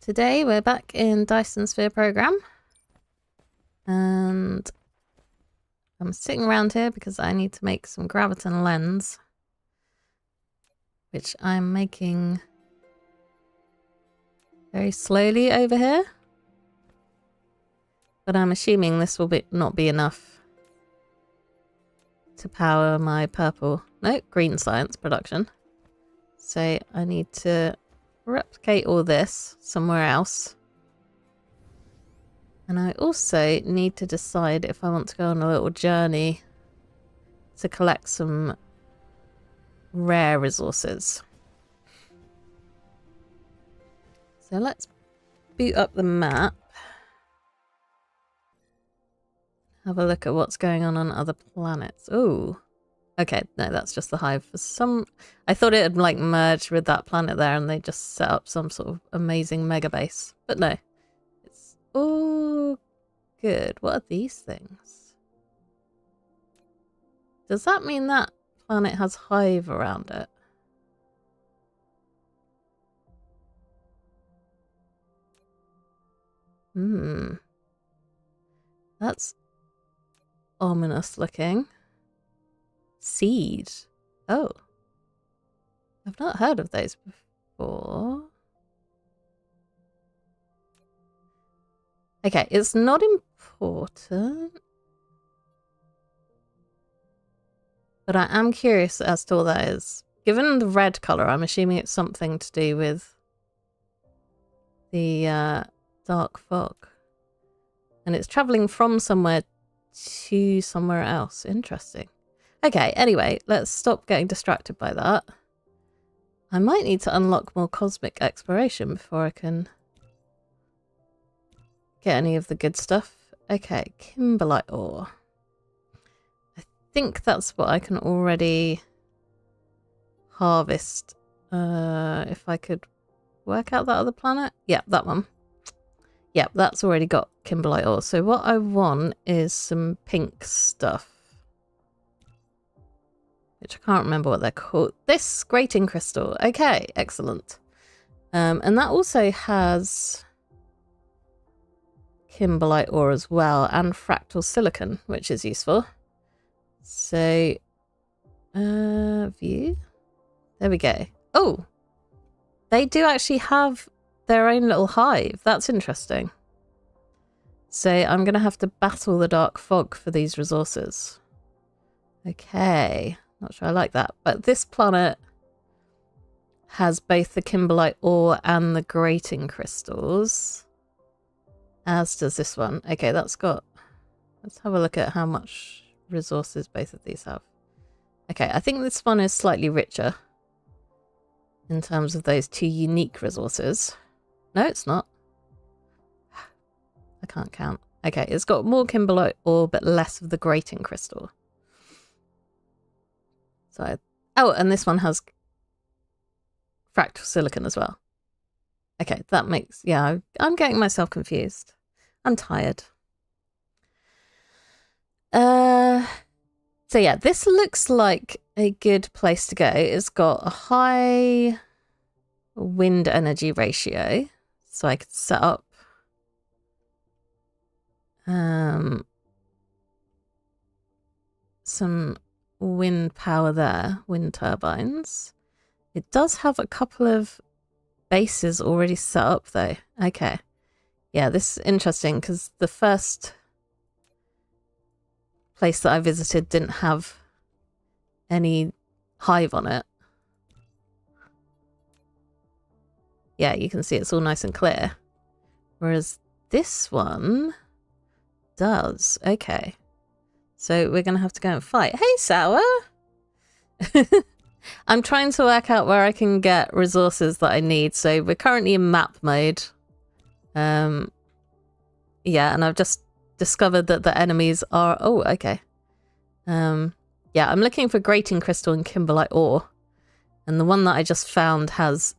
Today we're back in Dyson Sphere Program, and I'm sitting around here because I need to make some graviton lens, which I'm making very slowly over here, but I'm assuming this will not be enough to power my green science production. So I need to replicate all this somewhere else. And I also need to decide if I want to go on a little journey to collect some rare resources. So let's boot up the map. Have a look at what's going on other planets. Ooh. Okay, no, that's just the hive. I thought it had like merged with that planet there and they just set up some sort of amazing mega base. But no. It's all good. What are these things? Does that mean that planet has hive around it? That's ominous looking. Seed. Oh. I've not heard of those before. Okay, it's not important. But I am curious as to what that is. Given the red colour, I'm assuming it's something to do with the dark fog. And it's travelling from somewhere to somewhere else. Interesting. Okay, anyway, let's stop getting distracted by that. I might need to unlock more cosmic exploration before I can get any of the good stuff. Okay, kimberlite ore. I think that's what I can already harvest. If I could work out that other planet. Yeah, that one. Yeah, that's already got kimberlite ore. So what I want is some pink stuff, which I can't remember what they're called. This grating crystal. Okay, excellent. And that also has kimberlite ore as well, and fractal silicon, which is useful. So, view. There we go. Oh, they do actually have their own little hive. That's interesting. So I'm going to have to battle the dark fog for these resources. Okay. Not sure I like that. But this planet has both the kimberlite ore and the grating crystals. As does this one. Okay, that's got... Let's have a look at how much resources both of these have. Okay, I think this one is slightly richer in terms of those two unique resources. No, it's not. I can't count. Okay, it's got more kimberlite ore, but less of the grating crystal. So, oh, and this one has fractal silicon as well. Okay, that makes... Yeah, I'm getting myself confused. I'm tired. So yeah, this looks like a good place to go. It's got a high wind energy ratio, so I could set up some wind power there, wind turbines. It does have a couple of bases already set up though. Okay. Yeah, this is interesting because the first place that I visited didn't have any hive on it. Yeah, you can see it's all nice and clear. Whereas this one does. Okay. So we're going to have to go and fight. Hey, Sour! I'm trying to work out where I can get resources that I need. So we're currently in map mode. Yeah, and I've just discovered that the enemies are... Oh, okay. Yeah, I'm looking for grating crystal and kimberlite ore. And the one that I just found has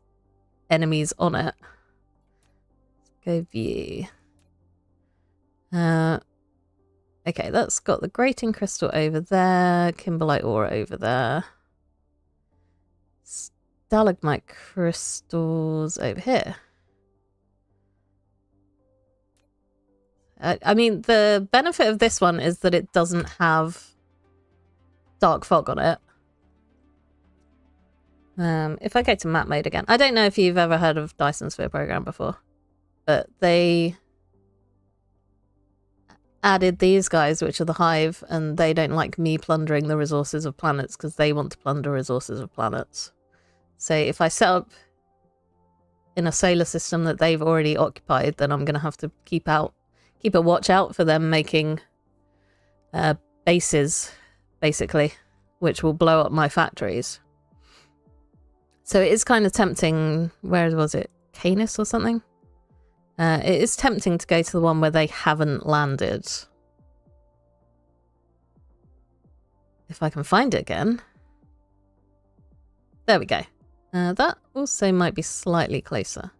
enemies on it. Go view. Okay, that's got the grating crystal over there, kimberlite ore over there. Stalagmite crystals over here. I mean, the benefit of this one is that it doesn't have dark fog on it. If I go to map mode again, I don't know if you've ever heard of Dyson Sphere Program before, but they added these guys, which are the hive, and they don't like me plundering the resources of planets because they want to plunder resources of planets. So if I set up in a solar system that they've already occupied, then I'm going to have to keep a watch out for them making bases, basically, which will blow up my factories. So it is kind of tempting. Where was it? Canis or something? It is tempting to go to the one where they haven't landed. If I can find it again. There we go. That also might be slightly closer.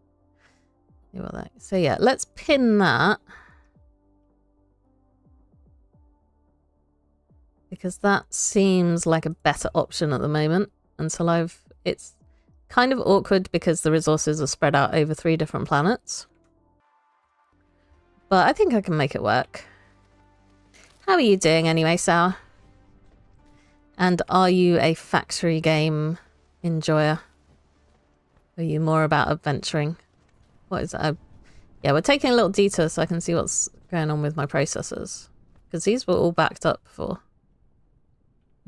So yeah, let's pin that. Because that seems like a better option at the moment. Until it's kind of awkward because the resources are spread out over 3 different planets. But I think I can make it work. How are you doing anyway, Sour? And are you a factory game enjoyer? Are you more about adventuring? What is that? Yeah, we're taking a little detour so I can see what's going on with my processors. Because these were all backed up before.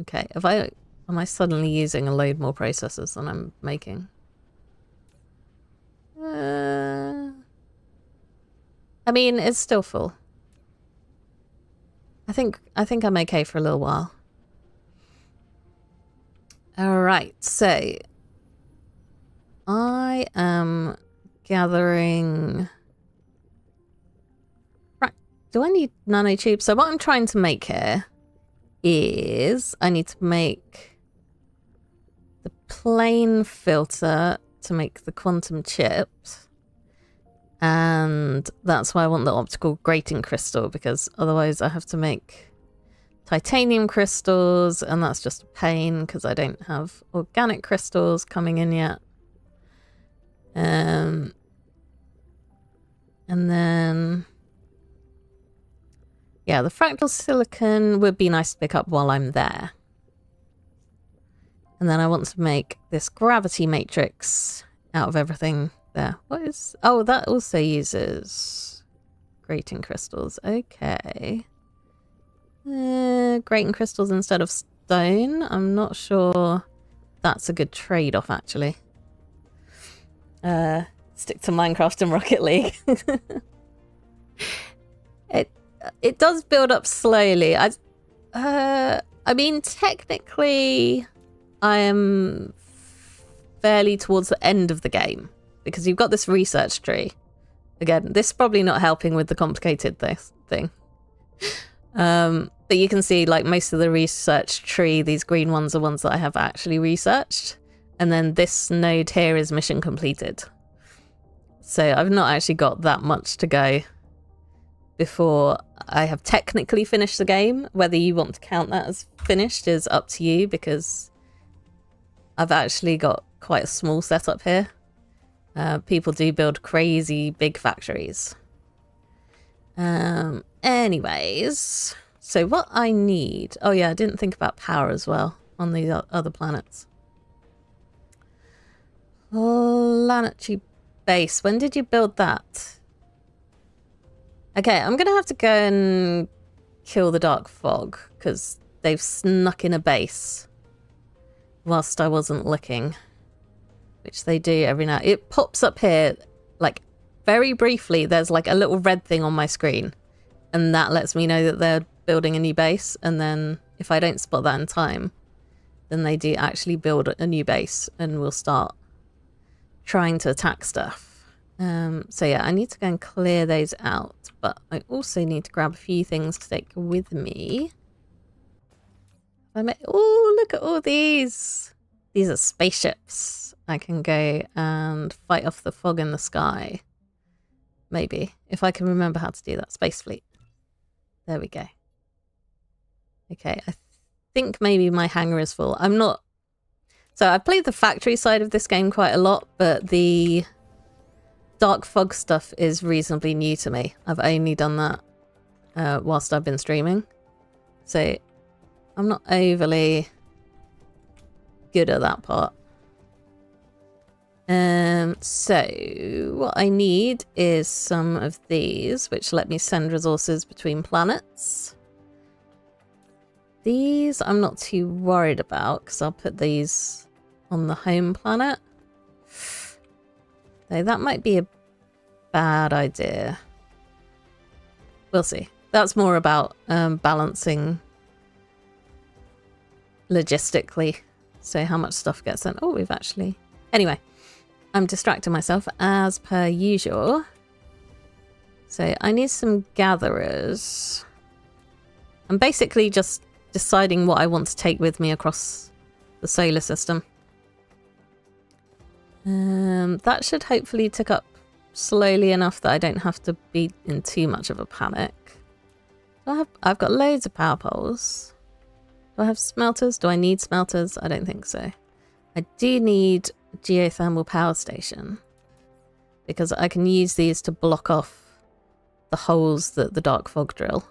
Okay, am I suddenly using a load more processors than I'm making? I mean, it's still full. I think I'm okay for a little while. Alright, so I am gathering... Right, do I need nanotubes? So what I'm trying to make here is I need to make the plane filter to make the quantum chips. And that's why I want the optical grating crystal, because otherwise I have to make titanium crystals, and that's just a pain because I don't have organic crystals coming in yet. And then, yeah, the fractal silicon would be nice to pick up while I'm there. And then I want to make this gravity matrix out of everything there. What is... Oh, that also uses grating crystals. Okay. Grating crystals instead of stone. I'm not sure that's a good trade-off, actually. Stick to Minecraft and Rocket League. It does build up slowly. I mean, technically, I am fairly towards the end of the game. Because you've got this research tree. Again, this is probably not helping with the complicated thing. But you can see, like, most of the research tree, these green ones are ones that I have actually researched. And then this node here is mission completed. So I've not actually got that much to go before I have technically finished the game. Whether you want to count that as finished is up to you, because I've actually got quite a small setup here. People do build crazy big factories. Anyways, so what I need... Oh yeah, I didn't think about power as well on these other planets. Planetary base. When did you build that? Okay, I'm going to have to go and kill the dark fog, because they've snuck in a base whilst I wasn't looking. Which they do every now. It pops up here, like, very briefly. There's like a little red thing on my screen, and that lets me know that they're building a new base. And then if I don't spot that in time, then they do actually build a new base, and we'll start trying to attack stuff. So yeah, I need to go and clear those out, but I also need to grab a few things to take with me. Oh, look at all these. These are spaceships. I can go and fight off the fog in the sky. Maybe, if I can remember how to do that. Space fleet. There we go. Okay, I think maybe my hangar is full. I'm not... So I've played the factory side of this game quite a lot, but the dark fog stuff is reasonably new to me. I've only done that whilst I've been streaming. So I'm not overly good at that part. So what I need is some of these, which let me send resources between planets. These I'm not too worried about because I'll put these on the home planet. Though that might be a bad idea. We'll see. That's more about balancing logistically. So how much stuff gets sent. Oh, we've actually... Anyway, I'm distracting myself as per usual. So I need some gatherers. I'm basically just deciding what I want to take with me across the solar system. That should hopefully tick up slowly enough that I don't have to be in too much of a panic. I've got loads of power poles. Do I have smelters? Do I need smelters? I don't think so. I do need a geothermal power station because I can use these to block off the holes that the dark fog drill,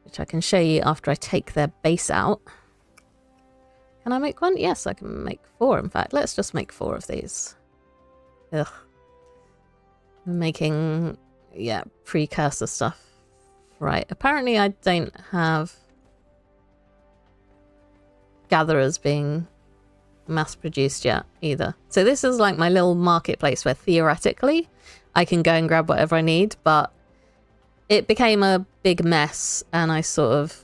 which I can show you after I take their base out. Can I make one? Yes, I can make 4, in fact. Let's just make 4 of these. Ugh. I'm making, yeah, precursor stuff. Right, apparently I don't have gatherers being mass-produced yet, either. So this is like my little marketplace where theoretically I can go and grab whatever I need, but it became a big mess and I sort of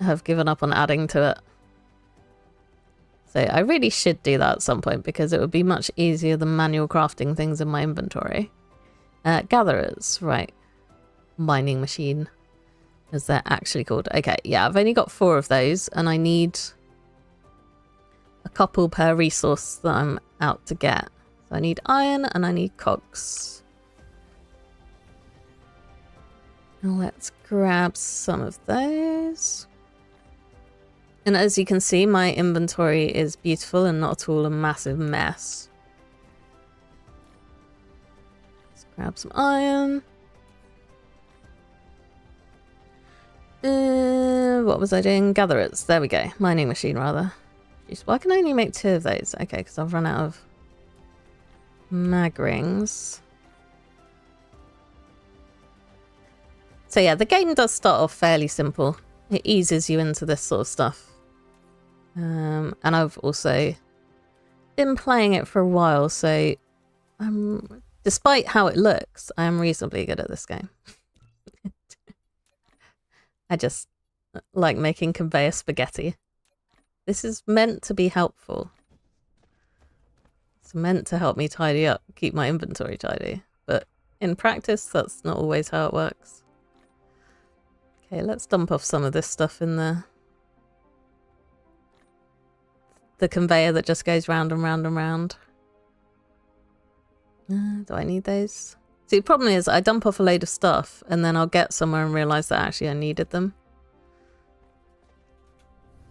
have given up on adding to it. So I really should do that at some point because it would be much easier than manual crafting things in my inventory. Gatherers, right. Mining machine, as they're actually called. Okay, yeah, I've only got 4 of those and I need a couple per resource that I'm out to get. So I need iron and I need cogs. Now let's grab some of those. And as you can see, my inventory is beautiful and not at all a massive mess. Let's grab some iron. What was I doing? Gatherers. There we go. Mining machine, rather. Jeez, well, I can only make 2 of those. Okay, because I've run out of mag rings. So yeah, the game does start off fairly simple. It eases you into this sort of stuff. And I've also been playing it for a while, so despite how it looks, I am reasonably good at this game. I just like making conveyor spaghetti. This is meant to be helpful. It's meant to help me tidy up, keep my inventory tidy. But in practice, that's not always how it works. Okay, let's dump off some of this stuff in the conveyor that just goes round and round and round. Do I need those? See, the problem is I dump off a load of stuff and then I'll get somewhere and realise that actually I needed them.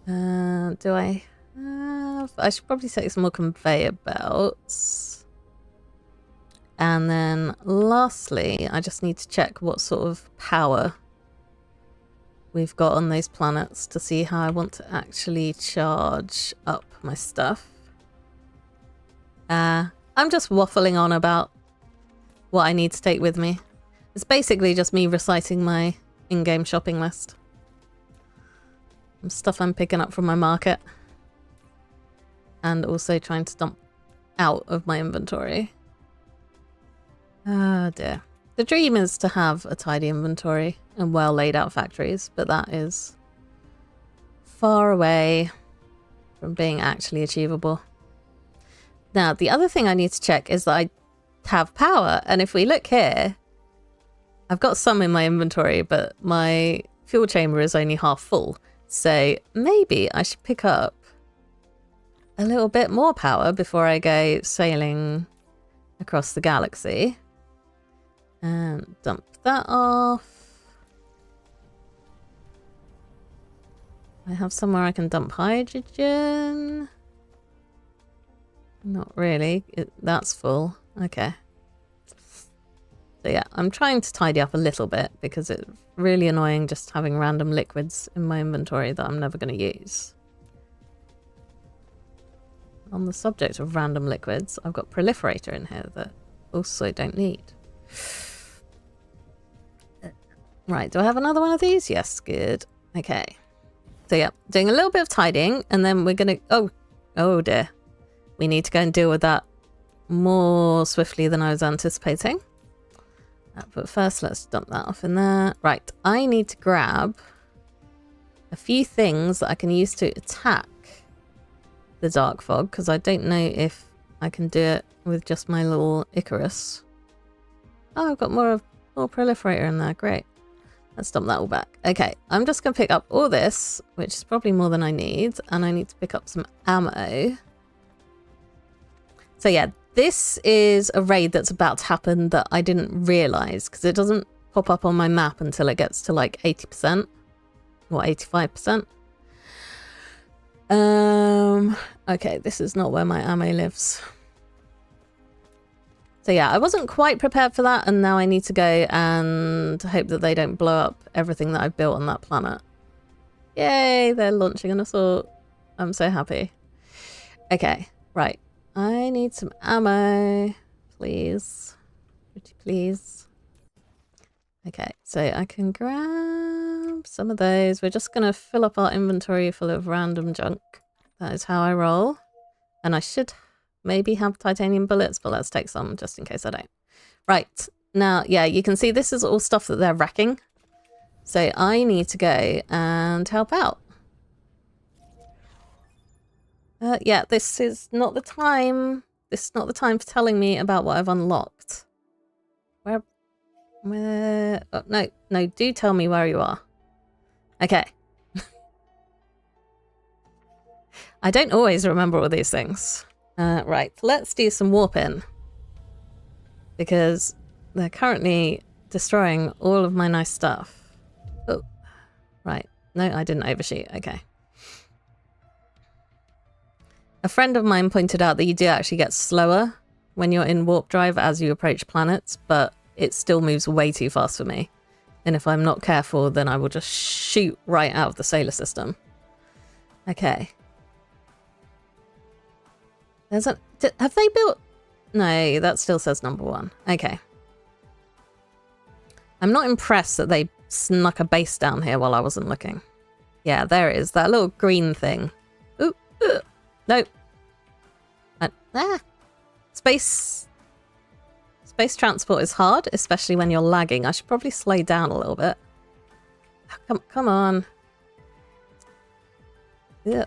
Do I have... I should probably take some more conveyor belts. And then lastly, I just need to check what sort of power we've got on those planets to see how I want to actually charge up my stuff. I'm just waffling on about what I need to take with me. It's basically just me reciting my in-game shopping list. Some stuff I'm picking up from my market. And also trying to dump out of my inventory. Oh dear. The dream is to have a tidy inventory and well laid out factories, but that is far away from being actually achievable. Now, the other thing I need to check is that I have power, and if we look here, I've got some in my inventory, but my fuel chamber is only half full, so maybe I should pick up a little bit more power before I go sailing across the galaxy. And dump that off. I have somewhere I can dump hydrogen. Not really. That's full. Okay. So yeah, I'm trying to tidy up a little bit because it's really annoying just having random liquids in my inventory that I'm never going to use. On the subject of random liquids, I've got proliferator in here that also don't need. Right, do I have another one of these? Yes, good. Okay. So yeah, doing a little bit of tidying, and then we're gonna... Oh dear. We need to go and deal with that more swiftly than I was anticipating. But first, let's dump that off in there. Right, I need to grab a few things that I can use to attack the dark fog, because I don't know if I can do it with just my little Icarus. Oh, I've got more proliferator in there. Great. Let's dump that all back. Okay, I'm just going to pick up all this, which is probably more than I need, and I need to pick up some ammo. So yeah, this is a raid that's about to happen that I didn't realise, because it doesn't pop up on my map until it gets to like 80% or 85%. Okay, this is not where my ammo lives. So yeah, I wasn't quite prepared for that, and now I need to go and hope that they don't blow up everything that I've built on that planet. Yay, they're launching an assault. I'm so happy. Okay, right. I need some ammo, please. Pretty please. Okay, so I can grab some of those. We're just going to fill up our inventory full of random junk. That is how I roll. And I should maybe have titanium bullets, but let's take some just in case I don't. Right, now, yeah, you can see this is all stuff that they're wrecking. So I need to go and help out. Yeah, this is not the time. This is not the time for telling me about what I've unlocked. Where? Oh, no, do tell me where you are. Okay. I don't always remember all these things. Right, let's do some warping. Because they're currently destroying all of my nice stuff. Oh, right. No, I didn't overshoot. Okay. A friend of mine pointed out that you do actually get slower when you're in warp drive as you approach planets, but it still moves way too fast for me. And if I'm not careful, then I will just shoot right out of the solar system. Okay. There's a... Have they built... No, that still says number 1. Okay. I'm not impressed that they snuck a base down here while I wasn't looking. Yeah, there it is. That little green thing. Ooh, nope. Space transport is hard, especially when you're lagging. I should probably slow down a little bit. Come on. Yeah.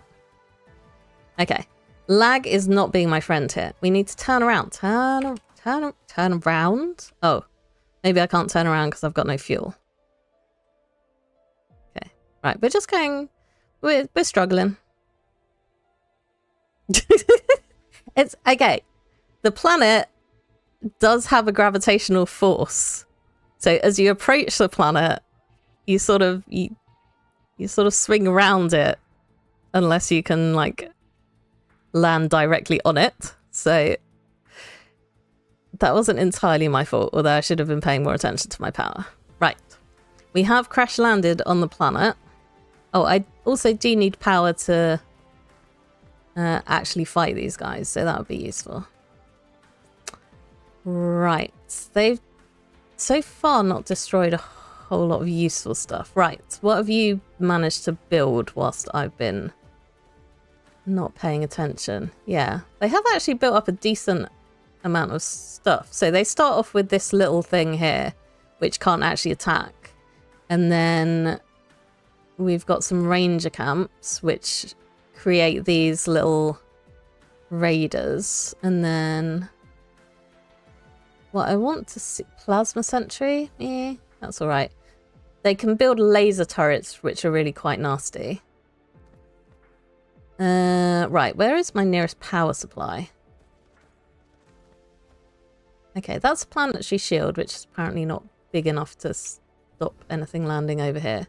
Okay. Lag is not being my friend here. We need to turn around. Turn around. Oh, maybe I can't turn around because I've got no fuel. Okay. Right, we're just going... We're struggling. It's okay. The planet does have a gravitational force. So as you approach the planet, you sort of swing around it unless you can like land directly on it. So that wasn't entirely my fault, although I should have been paying more attention to my power. Right. We have crash landed on the planet. Oh, I also do need power to actually fight these guys, so that would be useful. Right, they've so far not destroyed a whole lot of useful stuff. Right, what have you managed to build whilst I've been not paying attention? Yeah, they have actually built up a decent amount of stuff. So they start off with this little thing here, which can't actually attack. And then we've got some ranger camps, which create these little raiders. And then what I want to see, plasma sentry, that's all right. They can build laser turrets, which are really quite nasty. Right, where is my nearest power supply? Okay, that's a planetary shield, which is apparently not big enough to stop anything landing over here.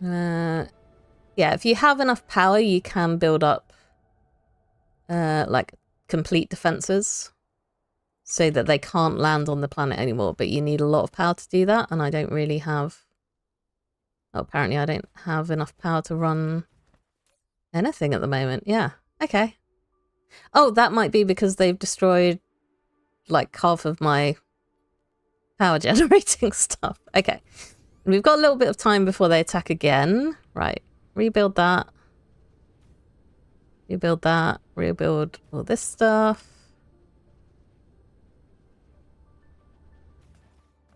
Yeah, if you have enough power, you can build up like complete defenses. so that they can't land on the planet anymore, but you need a lot of power to do that, and I don't really have... Oh, apparently I don't have enough power to run anything at the moment. Yeah, okay. Oh, that might be because they've destroyed like half of my power generating stuff. Okay. We've got a little bit of time before they attack again. Right. Rebuild that. Rebuild that. Rebuild all this stuff.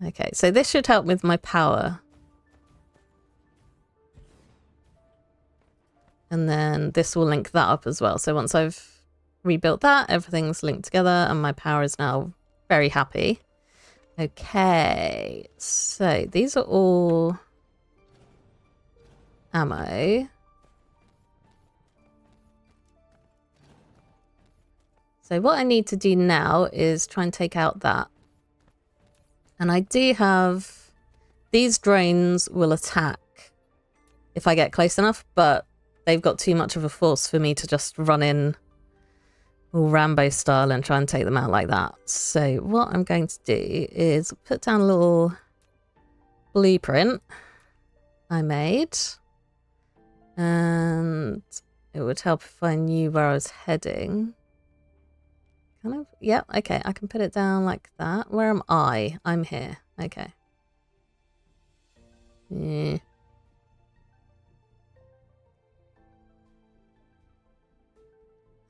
Okay, so this should help with my power. And then this will link that up as well. So once I've rebuilt that, everything's linked together and my power is now very happy. Okay, so these are all ammo. So what I need to do now is try and take out that. And I do have... These drones will attack if I get close enough, but they've got too much of a force for me to just run in all Rambo style and try and take them out like that. So what I'm going to do is put down a little blueprint I made. And it would help if I knew where I was heading. Kind of, yeah, okay, I can put it down like that. Where am I? I'm here. Okay. Yeah.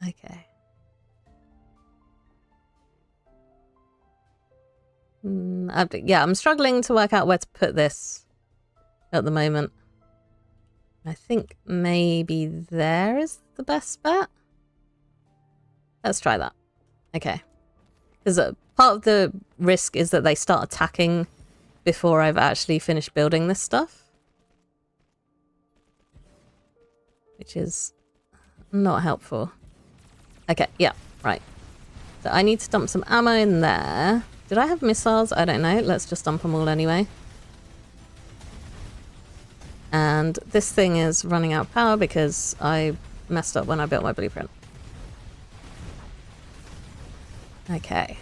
Okay. Yeah, I'm struggling to work out where to put this at the moment. I think maybe there is the best bet. Let's try that. Okay. Because part of the risk is that they start attacking before I've actually finished building this stuff. Which is not helpful. Okay, yeah, right. So I need to dump some ammo in there. Did I have missiles? I don't know. Let's just dump them all anyway. And this thing is running out of power because I messed up when I built my blueprint. Okay.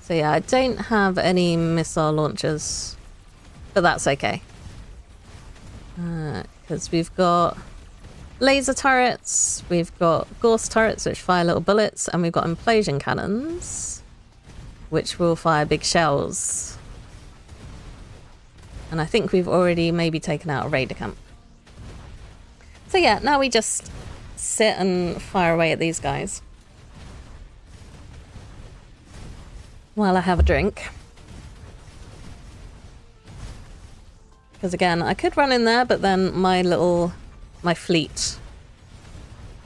So yeah, I don't have any missile launchers, but that's okay. Because we've got laser turrets, we've got Gauss turrets which fire little bullets, and we've got implosion cannons which will fire big shells. And I think we've already maybe taken out a raider camp. So yeah, now we just sit and fire away at these guys while I have a drink. Because again, I could run in there, but then my fleet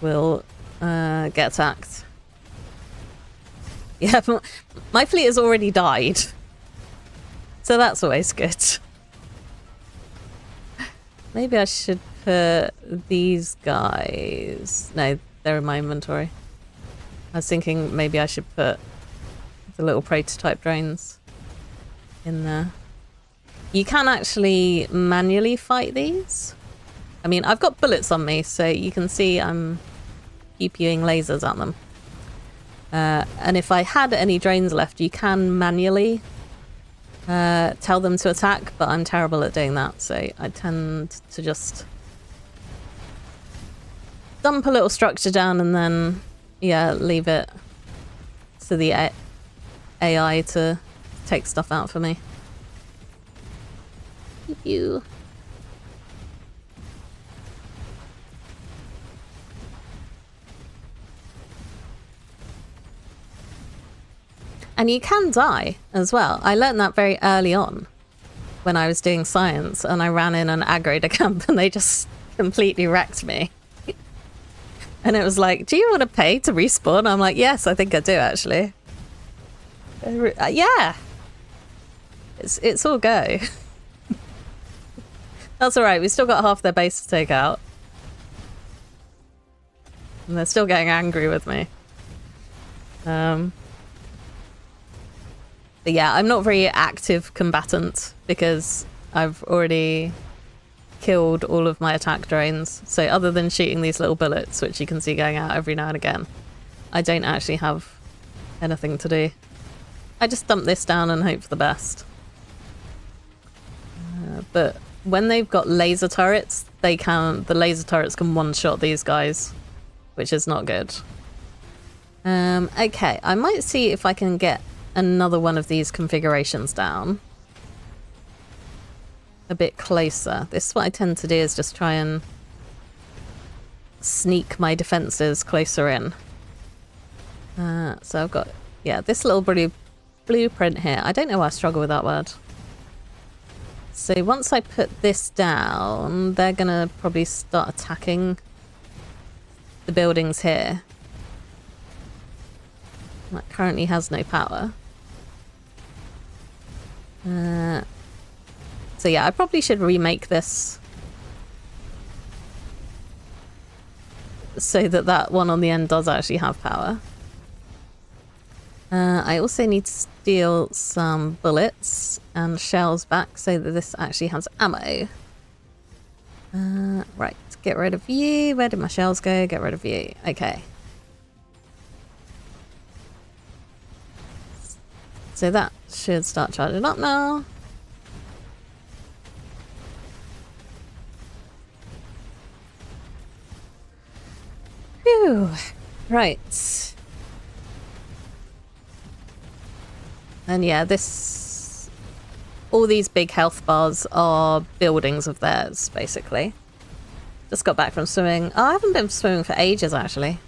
will get attacked. Yeah, my fleet has already died. So that's always good. Maybe I should put these guys... No, they're in my inventory. I was thinking maybe I should put the little prototype drones in there. You can actually manually fight these. I mean, I've got bullets on me, so you can see I'm pew-pewing lasers at them. And if I had any drones left, you can manually tell them to attack, but I'm terrible at doing that, so I tend to just dump a little structure down and then, yeah, leave it to the AI to take stuff out for me. You. And you can die as well. I learned that very early on when I was doing science, and I ran in an aggroed a camp and they just completely wrecked me. And it was like, do you want to pay to respawn? I'm like, yes, I think I do actually. Yeah. It's all go. That's alright, we've still got half their base to take out. And they're still getting angry with me. But yeah, I'm not very active combatant because I've already killed all of my attack drones. So other than shooting these little bullets, which you can see going out every now and again, I don't actually have anything to do. I just dump this down and hope for the best. But when they've got laser turrets, the laser turrets can one-shot these guys, which is not good. Okay, I might see if I can get another one of these configurations down a bit closer. This is what I tend to do, is just try and sneak my defenses closer in. So I've got, yeah, this little blueprint here. I don't know why I struggle with that word. So once I put this down, they're gonna probably start attacking the buildings here. That currently has no power. So yeah, I probably should remake this so that that one on the end does actually have power. I also need to steal some bullets and shells back so that this actually has ammo. Right, get rid of you. Where did my shells go? Get rid of you. Okay. So that should start charging up now. Phew. Right. And yeah, all these big health bars are buildings of theirs, basically. Just got back from swimming. Oh, I haven't been swimming for ages, actually.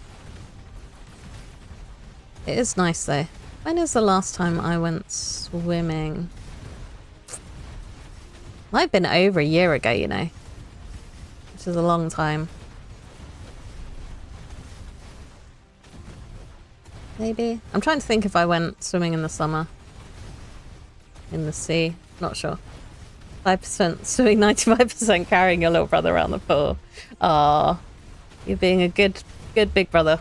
It is nice, though. When is the last time I went swimming? Might have been over a year ago, you know. Which is a long time. Maybe? I'm trying to think if I went swimming in the summer. In the sea. Not sure. 5% swimming, 95% carrying your little brother around the pool. Ah, you're being a good big brother.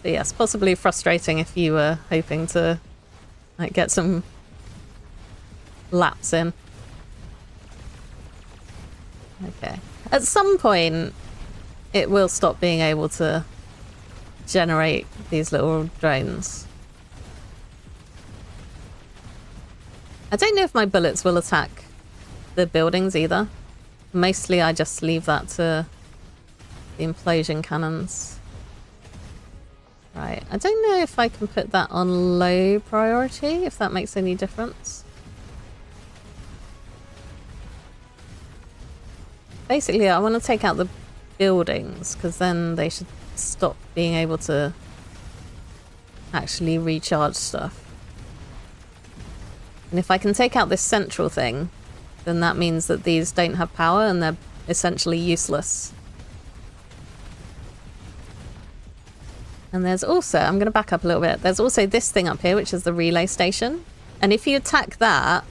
But yes, possibly frustrating if you were hoping to like get some laps in. Okay. At some point, it will stop being able to generate these little drones. I don't know if my bullets will attack the buildings either. Mostly I just leave that to the implosion cannons. Right, I don't know if I can put that on low priority, if that makes any difference. Basically, I want to take out the buildings, because then they should stop being able to actually recharge stuff. And if I can take out this central thing, then that means that these don't have power and they're essentially useless. And there's also, I'm going to back up a little bit, there's also this thing up here, which is the relay station. And if you attack that,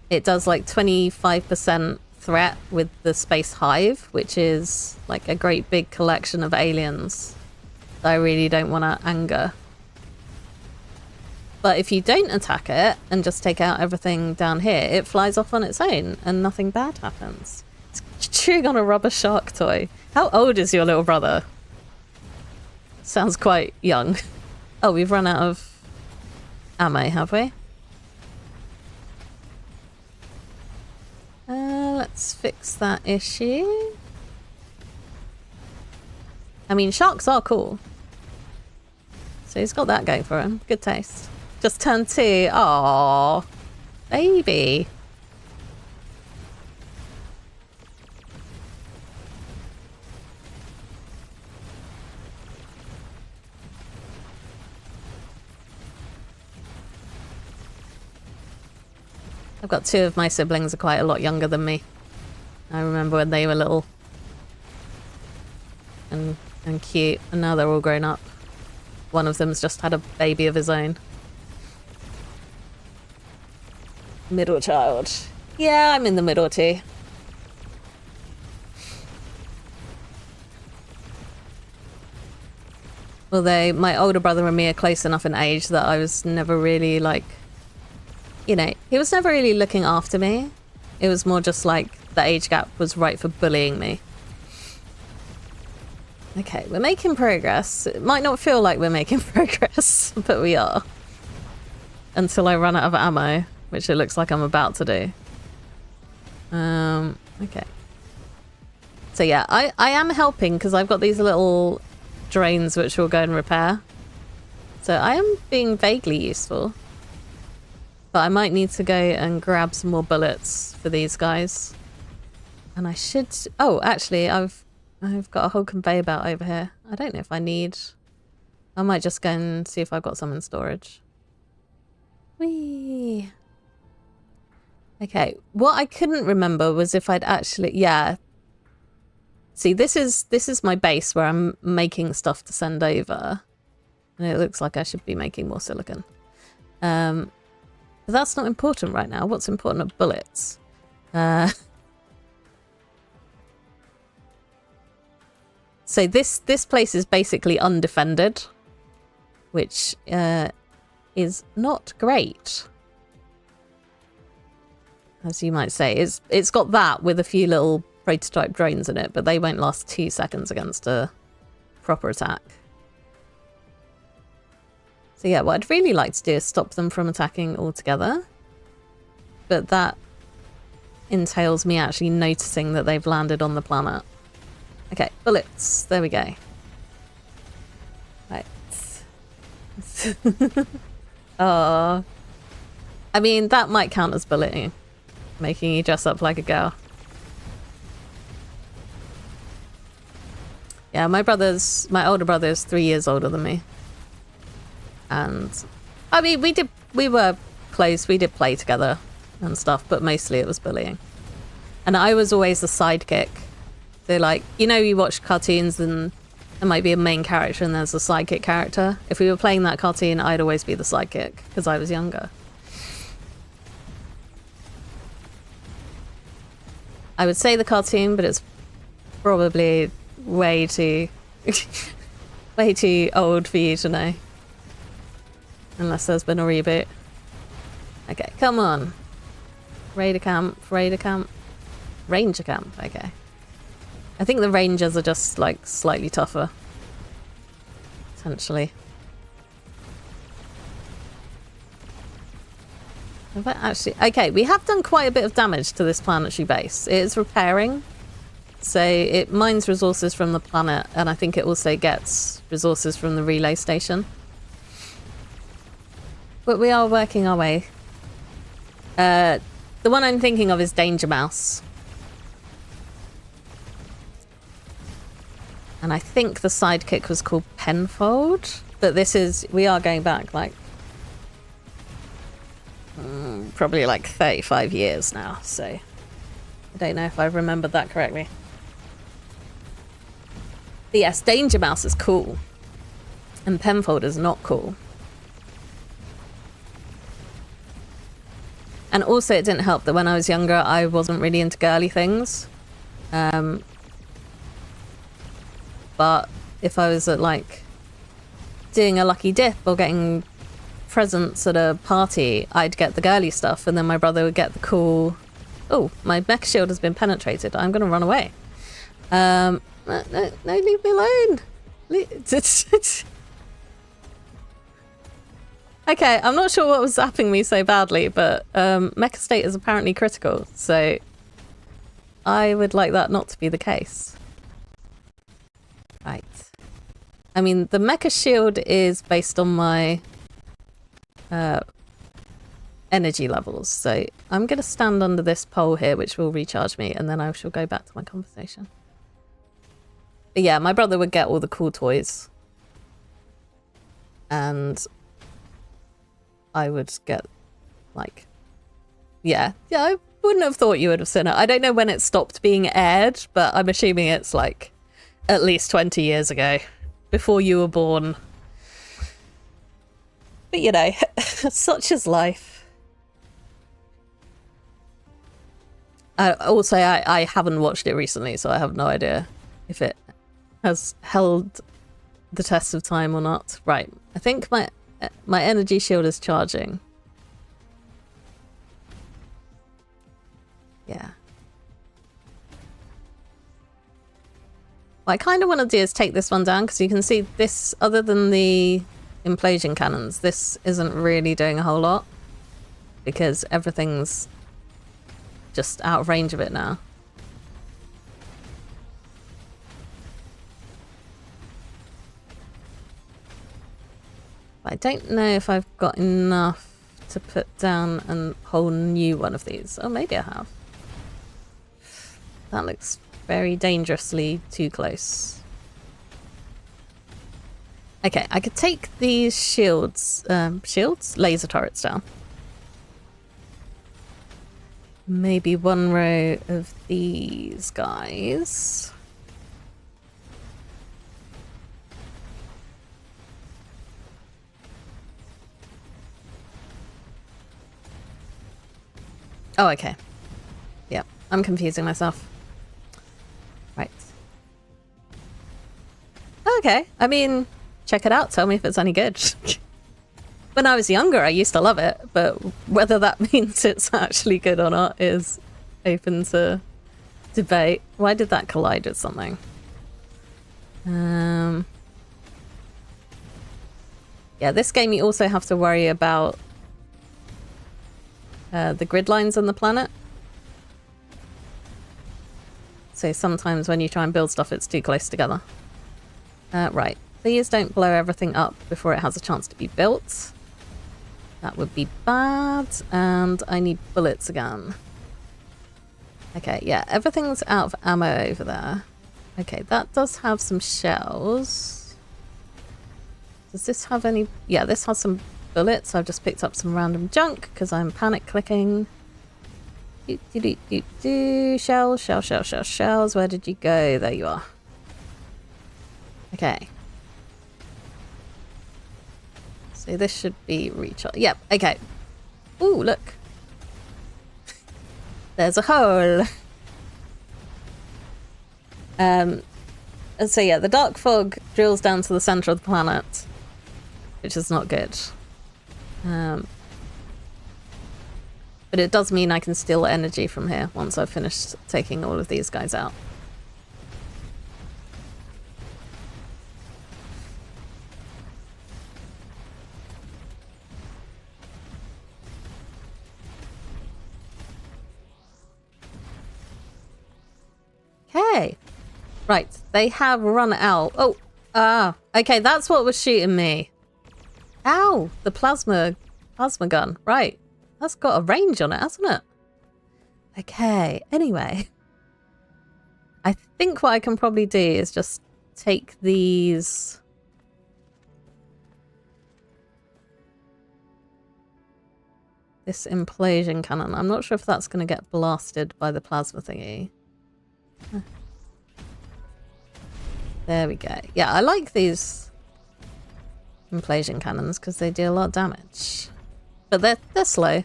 it does like 25% threat with the space hive, which is like a great big collection of aliens that I really don't want to anger. But if you don't attack it and just take out everything down here, it flies off on its own and nothing bad happens. It's chewing on a rubber shark toy. How old is your little brother? Sounds quite young. Oh, we've run out of ammo, have we? Let's fix that issue. I mean, sharks are cool. So he's got that going for him. Good taste. Just turned 2. Aww. Baby. I've got 2 of my siblings are quite a lot younger than me. I remember when they were little and cute, and now they're all grown up. One of them's just had a baby of his own. Middle child. Yeah, I'm in the middle too. Although my older brother and me are close enough in age that I was never really like you know, he was never really looking after me. It was more just like the age gap was right for bullying me. Okay, we're making progress. It might not feel like we're making progress, but we are. Until I run out of ammo, which it looks like I'm about to do. Okay. So yeah, I am helping because I've got these little drains which will go and repair. So I am being vaguely useful. But I might need to go and grab some more bullets for these guys. And I should... Oh, actually, I've got a whole conveyor belt over here. I don't know if I need... I might just go and see if I've got some in storage. Whee! Okay, what I couldn't remember was if I'd actually... Yeah. See, this is my base where I'm making stuff to send over. And it looks like I should be making more silicon. But that's not important right now. What's important are bullets. So this place is basically undefended, which is not great, as you might say. It's got that with a few little prototype drones in it, but they won't last 2 seconds against a proper attack. So yeah, what I'd really like to do is stop them from attacking altogether, but that entails me actually noticing that they've landed on the planet. Okay, bullets. There we go. Right. Oh. I mean, that might count as bullying. Making you dress up like a girl. Yeah, my older brother is 3 years older than me. And, I mean, we were close. We did play together and stuff, but mostly it was bullying. And I was always the sidekick. So like, you know, you watch cartoons and there might be a main character and there's a sidekick character. If we were playing that cartoon, I'd always be the sidekick because I was younger. I would say the cartoon, but it's probably way too way too old for you to know. Unless there's been a reboot. Okay, come on. Raider camp, ranger camp, okay. I think the rangers are just like slightly tougher. Essentially. Have I actually... Okay, we have done quite a bit of damage to this planetary base. It is repairing. So it mines resources from the planet, and I think it also gets resources from the relay station. But we are working our way. The one I'm thinking of is Danger Mouse. And I think the sidekick was called Penfold. But this is... We are going back, like... probably like 35 years now, so... I don't know if I remembered that correctly. But yes, Danger Mouse is cool. And Penfold is not cool. And also it didn't help that when I was younger, I wasn't really into girly things. But if I was at like doing a lucky dip or getting presents at a party, I'd get the girly stuff and then my brother would get the cool... Oh, my mech shield has been penetrated. I'm going to run away. No, leave me alone. Okay, I'm not sure what was zapping me so badly, but mecha state is apparently critical, so I would like that not to be the case. Right. I mean, the mecha shield is based on my energy levels, so I'm going to stand under this pole here, which will recharge me, and then I shall go back to my conversation. But yeah, my brother would get all the cool toys. And I would get, like... Yeah, I wouldn't have thought you would have seen it. I don't know when it stopped being aired, but I'm assuming it's, like, at least 20 years ago. Before you were born. But, you know, such is life. Also, I haven't watched it recently, so I have no idea if it has held the test of time or not. Right, I think my energy shield is charging. Yeah. What I kind of want to do is take this one down, because you can see this, other than the implosion cannons, this isn't really doing a whole lot, because everything's just out of range of it now. I don't know if I've got enough to put down a whole new one of these. Oh, maybe I have. That looks very dangerously too close. Okay, I could take these shields, laser turrets down. Maybe one row of these guys. Oh, okay. Yep, I'm confusing myself. Right. Okay, I mean, check it out. Tell me if it's any good. When I was younger, I used to love it, but whether that means it's actually good or not is open to debate. Why did that collide with something? Yeah, this game you also have to worry about the grid lines on the planet. So sometimes when you try and build stuff, it's too close together. Right, these don't blow everything up before it has a chance to be built. That would be bad, and I need bullets again. Okay, yeah, everything's out of ammo over there. Okay, that does have some shells. Does this have any? Yeah, this has some bullets. I've just picked up some random junk because I'm panic clicking. Shells, shells, shells, shells, shells. Where did you go? There you are. Okay. So this should be recharge. Yep, okay. Ooh, look. There's a hole. So yeah, the dark fog drills down to the center of the planet, which is not good. But it does mean I can steal energy from here once I've finished taking all of these guys out. Okay. Right, they have run out. Oh, okay, that's what was shooting me. Ow, the plasma gun. Right, that's got a range on it, hasn't it? Okay, anyway. I think what I can probably do is just take these... This implosion cannon. I'm not sure if that's going to get blasted by the plasma thingy. There we go. Yeah, I like these implosion cannons because they do a lot of damage. But they're slow.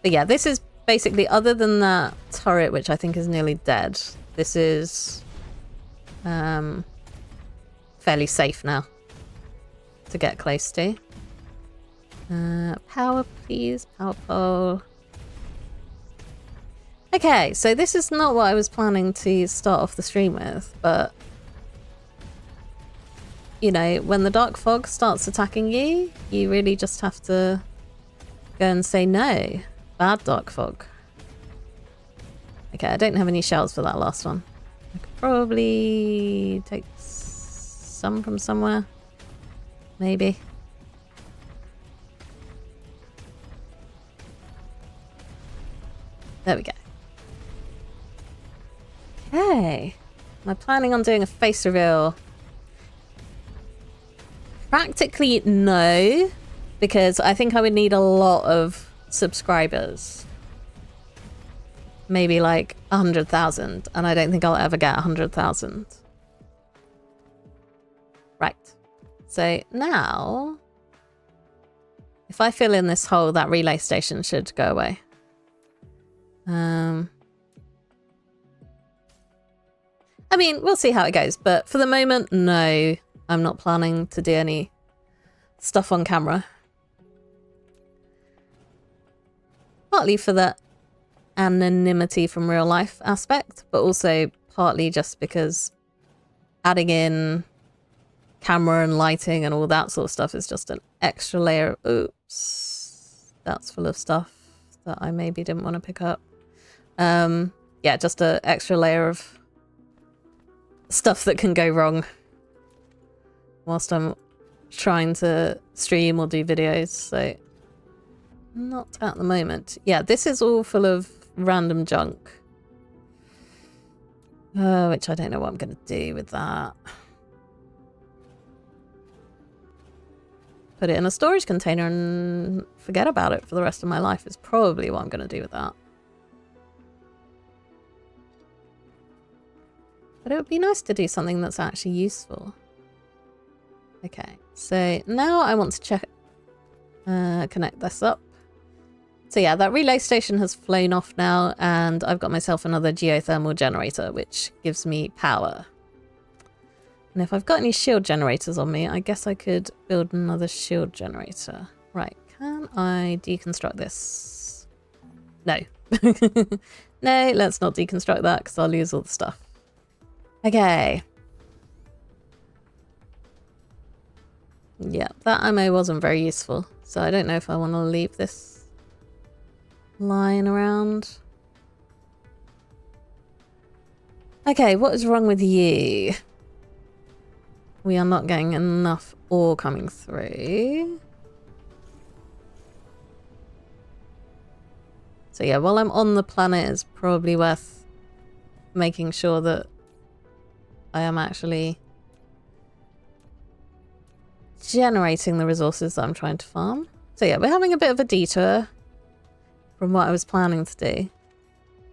But yeah, this is basically, other than that turret, which I think is nearly dead, this is fairly safe now to get close to. Power, please. Power pole. Okay, so this is not what I was planning to start off the stream with, but you know, when the dark fog starts attacking you, you really just have to go and say no. Bad dark fog. Okay, I don't have any shells for that last one. I could probably take some from somewhere. Maybe. There we go. Okay. Am I planning on doing a face reveal? Practically no, because I think I would need a lot of subscribers. Maybe like 100,000, and I don't think I'll ever get 100,000. Right. So now, if I fill in this hole, that relay station should go away. I mean, we'll see how it goes, but for the moment, no, I'm not planning to do any stuff on camera. Partly for that anonymity from real life aspect, but also partly just because adding in camera and lighting and all that sort of stuff is just an extra layer. Oops, that's full of stuff that I maybe didn't want to pick up. Yeah, just an extra layer of stuff that can go wrong whilst I'm trying to stream or do videos, so not at the moment. Yeah, this is all full of random junk, which I don't know what I'm going to do with that. Put it in a storage container and forget about it for the rest of my life is probably what I'm going to do with that. But it would be nice to do something that's actually useful. Okay, so now I want to check, connect this up. So yeah, that relay station has flown off now, and I've got myself another geothermal generator, which gives me power. And if I've got any shield generators on me, I guess I could build another shield generator. Right, can I deconstruct this? No. No, let's not deconstruct that because I'll lose all the stuff. Okay. Yeah, that ammo wasn't very useful, so I don't know if I want to leave this lying around. Okay, what is wrong with you? We are not getting enough ore coming through. So yeah, while I'm on the planet, it's probably worth making sure that I am actually generating the resources that I'm trying to farm. So yeah, we're having a bit of a detour from what I was planning to do.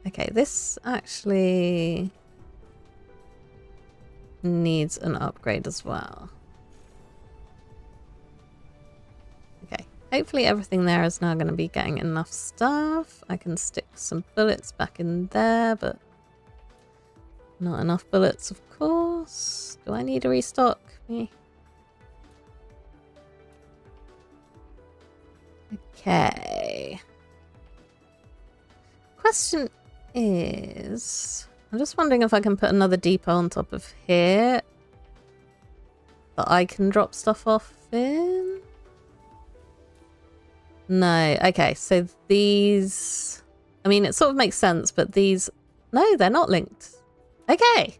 Okay, this actually needs an upgrade as well. Okay, hopefully everything there is now going to be getting enough stuff. I can stick some bullets back in there, but not enough bullets, of course. Do I need to restock? Me. Okay. Question is, I'm just wondering if I can put another depot on top of here that I can drop stuff off in. No. Okay, so these, I mean, it sort of makes sense, but these, no, they're not linked. Okay.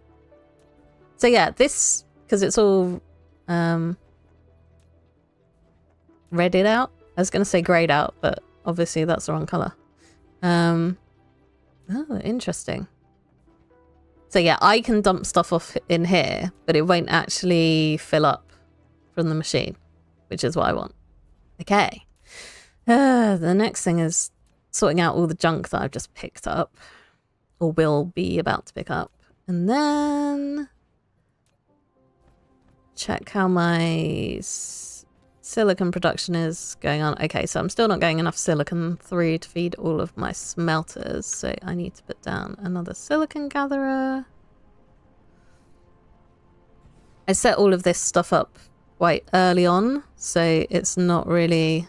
So yeah, this, because it's all redded out. I was going to say grayed out, but obviously that's the wrong color. Oh, interesting. So yeah, I can dump stuff off in here, but it won't actually fill up from the machine, which is what I want. Okay. The next thing is sorting out all the junk that I've just picked up, or will be about to pick up. And then check how my silicon production is going on. Okay, so I'm still not getting enough silicon through to feed all of my smelters, so I need to put down another silicon gatherer. I set all of this stuff up quite early on, so it's not really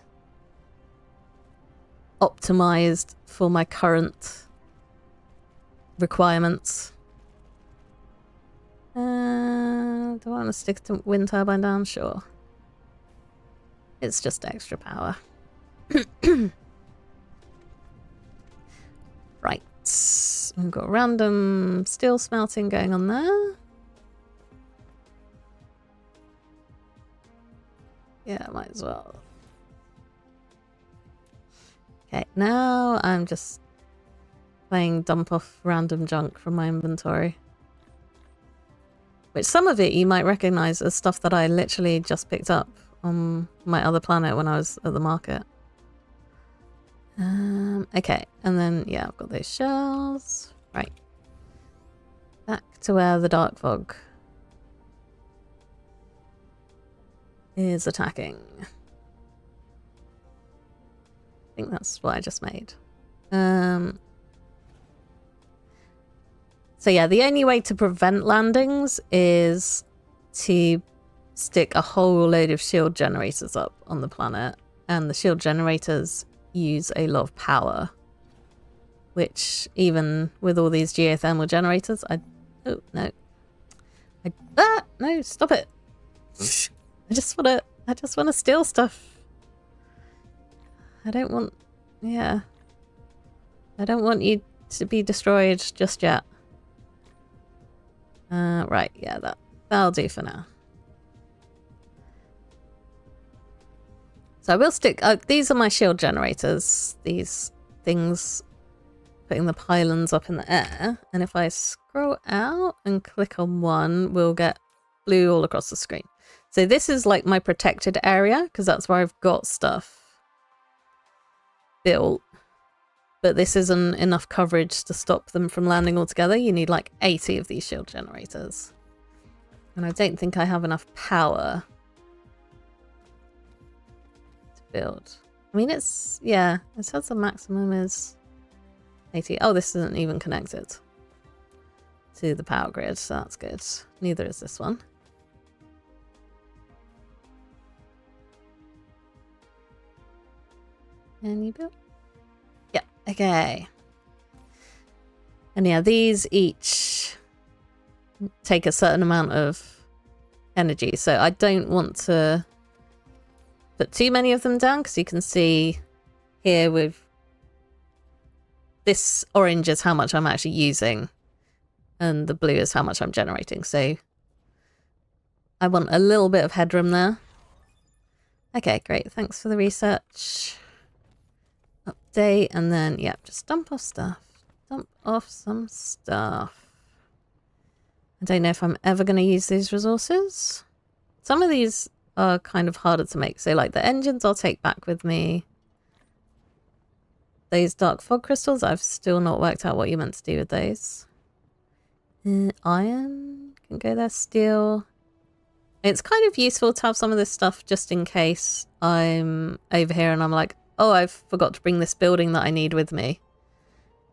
optimized for my current requirements. Do I want to stick to wind turbine down? Sure. It's just extra power. Right. We've got random steel smelting going on there. Yeah, might as well. Okay, now I'm just playing dump off random junk from my inventory. Which some of it you might recognize as stuff that I literally just picked up on my other planet when I was at the market. Okay, and then yeah, I've got those shells. Right. Back to where the dark fog is attacking. I think that's what I just made. So yeah, the only way to prevent landings is to stick a whole load of shield generators up on the planet, and the shield generators use a lot of power. which even with all these geothermal generators, oh, no. No, stop it. I just want to steal stuff. I don't want you to be destroyed just yet. Right, yeah, that'll do for now. So I will stick, these are my shield generators, these things putting the pylons up in the air. And if I scroll out and click on one, we'll get blue all across the screen. So this is like my protected area, because that's where I've got stuff built. But this isn't enough coverage to stop them from landing altogether. You need like 80 of these shield generators. And I don't think I have enough power to build. I mean, it's, yeah, it says the maximum is 80. Oh, this isn't even connected to the power grid, so that's good. Neither is this one. And you build? Yeah, okay. And yeah, these each take a certain amount of energy, so I don't want to put too many of them down, because you can see here with this orange is how much I'm actually using, and the blue is how much I'm generating. So I want a little bit of headroom there. Okay, great. Thanks for the research. Update, and then, yeah, just dump off stuff. Dump off some stuff. I don't know if I'm ever going to use these resources. Some of these are kind of harder to make. So, like, the engines I'll take back with me. Those dark fog crystals, I've still not worked out what you're meant to do with those. Iron can go there. Steel. It's kind of useful to have some of this stuff just in case I'm over here and I'm like, oh, I forgot to bring this building that I need with me.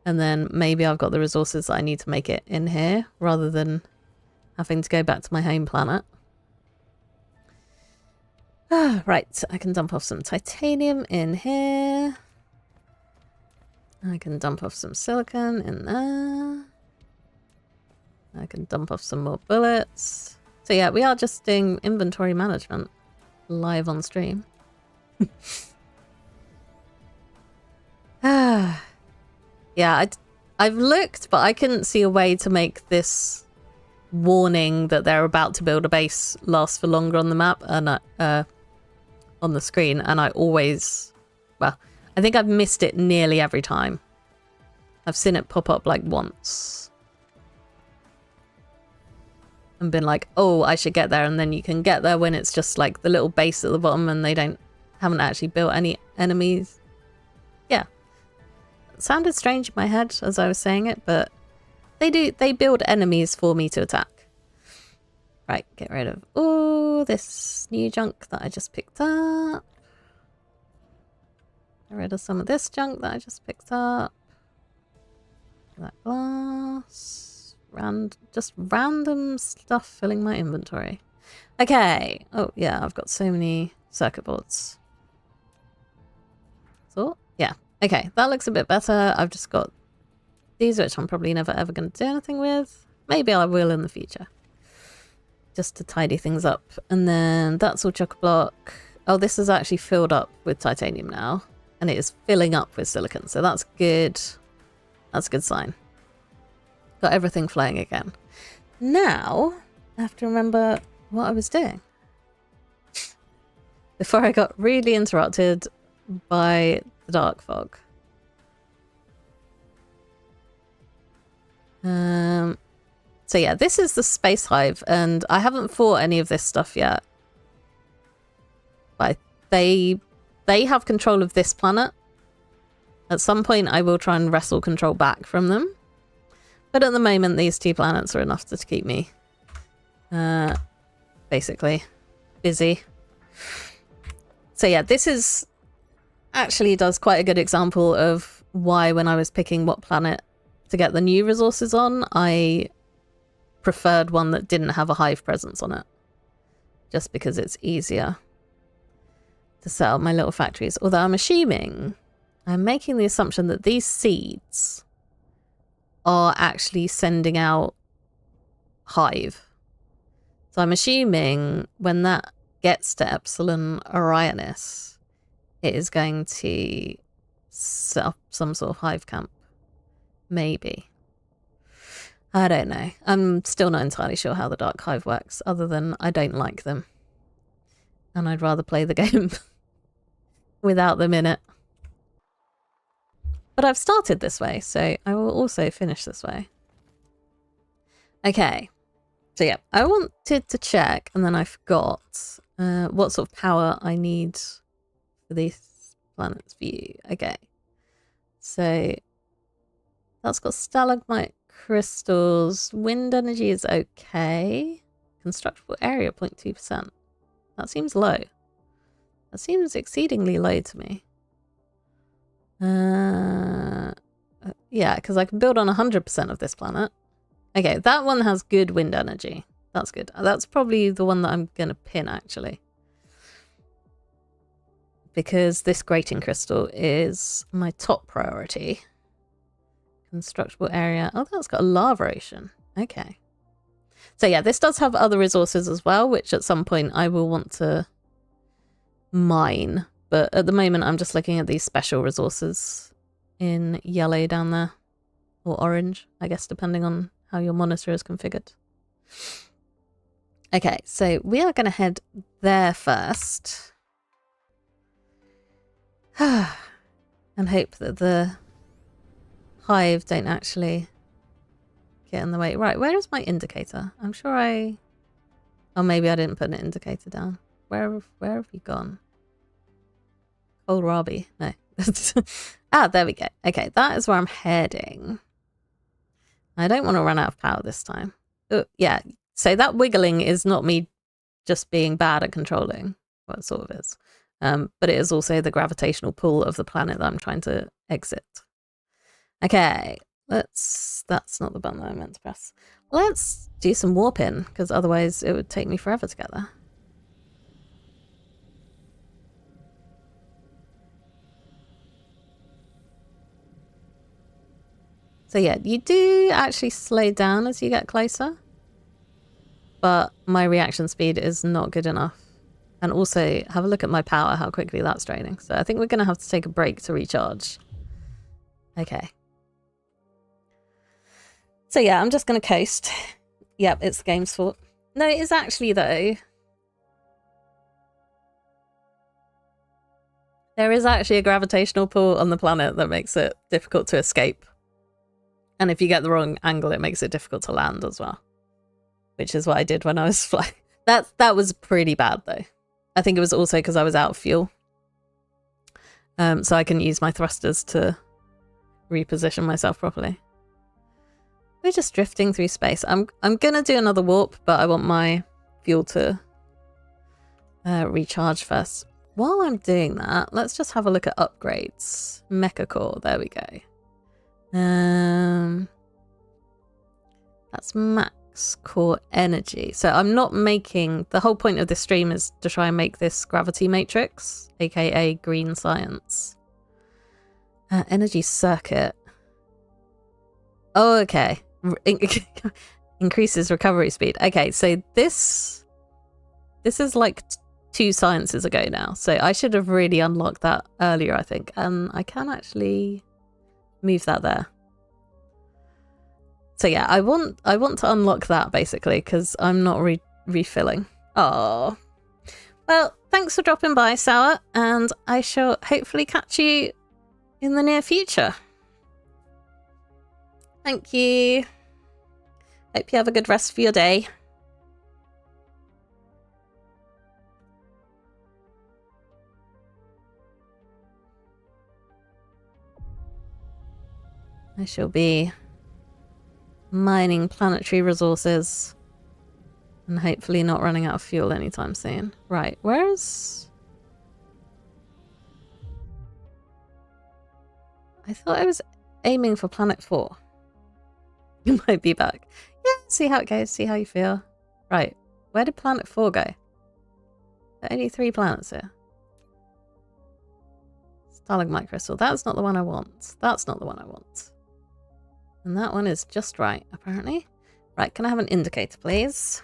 And then maybe I've got the resources that I need to make it in here, rather than having to go back to my home planet. Right, I can dump off some titanium in here. I can dump off some silicon in there. I can dump off some more bullets. So yeah, we are just doing inventory management live on stream. Yeah, I've looked, but I couldn't see a way to make this warning that they're about to build a base last for longer on the map and on the screen. And I always, well, I think I've missed it nearly every time. I've seen it pop up like once and been like, oh, I should get there. And then you can get there when it's just like the little base at the bottom and they haven't actually built any enemies. Yeah. It sounded strange in my head as I was saying it, but they build enemies for me to attack. Right, get rid of all this new junk that I just picked up. Get rid of some of this junk that I just picked up. That glass. Just random stuff filling my inventory. Okay. Oh, yeah, I've got so many circuit boards. So, yeah. Okay, that looks a bit better. I've just got these, which I'm probably never ever going to do anything with. Maybe I will in the future. Just to tidy things up. And then that's all chock-a-block. Oh, this is actually filled up with titanium now. And it is filling up with silicon. So that's good. That's a good sign. Got everything flowing again. Now, I have to remember what I was doing. Before I got really interrupted by the dark fog. So yeah, this is the space hive, and I haven't fought any of this stuff yet. But they have control of this planet. At some point, I will try and wrestle control back from them. But at the moment, these two planets are enough to keep me, basically, busy. So yeah, this is actually does quite a good example of why when I was picking what planet to get the new resources on, I preferred one that didn't have a hive presence on it. Just because it's easier to set up my little factories. Although I'm making the assumption that these seeds are actually sending out Hive. So I'm assuming when that gets to Epsilon Orionis, it is going to set up some sort of Hive camp. Maybe. I don't know. I'm still not entirely sure how the Dark Hive works, other than I don't like them. And I'd rather play the game without them in it. But I've started this way, so I will also finish this way. Okay. So yeah, I wanted to check, and then I forgot what sort of power I need for this planet's view. Okay. So that's got stalagmite crystals. Wind energy is okay. Constructible area 0.2%. That seems low. That seems exceedingly low to me. Yeah, because I can build on 100% of this planet. Okay, that one has good wind energy. That's good. That's probably the one that I'm going to pin, actually. Because this grating crystal is my top priority. Constructible area. Oh, that's got a lava ocean. Okay. So yeah, this does have other resources as well, which at some point I will want to mine. But at the moment, I'm just looking at these special resources in yellow down there. Or orange, I guess, depending on how your monitor is configured. Okay, so we are going to head there first. And hope that the Hive don't actually get in the way. Right, where is my indicator? I'm sure I... Oh, maybe I didn't put an indicator down. Where have you gone? Kohlrabi. No. Ah, there we go. Okay, that is where I'm heading. I don't want to run out of power this time. Oh, yeah, so that wiggling is not me just being bad at controlling. Well, it sort of is. But it is also the gravitational pull of the planet that I'm trying to exit. Okay, that's not the button that I meant to press. Let's do some warping, because otherwise it would take me forever to get there. So yeah, you do actually slow down as you get closer, but my reaction speed is not good enough. And also, have a look at my power, how quickly that's draining. So I think we're going to have to take a break to recharge. Okay. So yeah, I'm just going to coast. Yep, it's the game's fault. No, it is actually, though. There is actually a gravitational pull on the planet that makes it difficult to escape. And if you get the wrong angle, it makes it difficult to land as well. Which is what I did when I was flying. That was pretty bad, though. I think it was also because I was out of fuel. So I couldn't use my thrusters to reposition myself properly. We're just drifting through space. I'm going to do another warp, but I want my fuel to recharge first. While I'm doing that, let's just have a look at upgrades. Mecha core, there we go. That's max core energy. So I'm not making... The whole point of this stream is to try and make this gravity matrix, aka green science. Energy circuit. Oh, okay. Increases recovery speed. Okay, so this is like 2 sciences ago now. So I should have really unlocked that earlier, I think. And I can actually move that there. So yeah, I want to unlock that basically because I'm not refilling. Oh, well, thanks for dropping by, Sour, and I shall hopefully catch you in the near future. Thank you. Hope you have a good rest of your day. I shall be mining planetary resources and hopefully not running out of fuel anytime soon. Right, where's... I thought I was aiming for planet 4. You might be back. Yeah, see how it goes, see how you feel. Right, where did planet 4 go? There are only 3 planets here. Stalagmite crystal, that's not the one I want. That's not the one I want. And that one is just right, apparently. Right, can I have an indicator, please?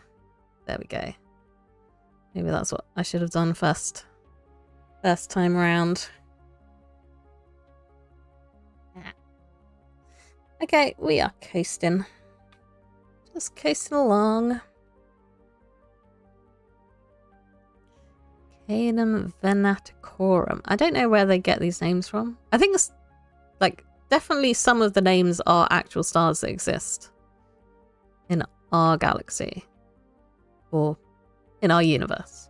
There we go. Maybe that's what I should have done first time around. Okay, we are coasting. Just coasting along. Cadum Venaticorum. I don't know where they get these names from. I think it's like definitely some of the names are actual stars that exist in our galaxy or in our universe.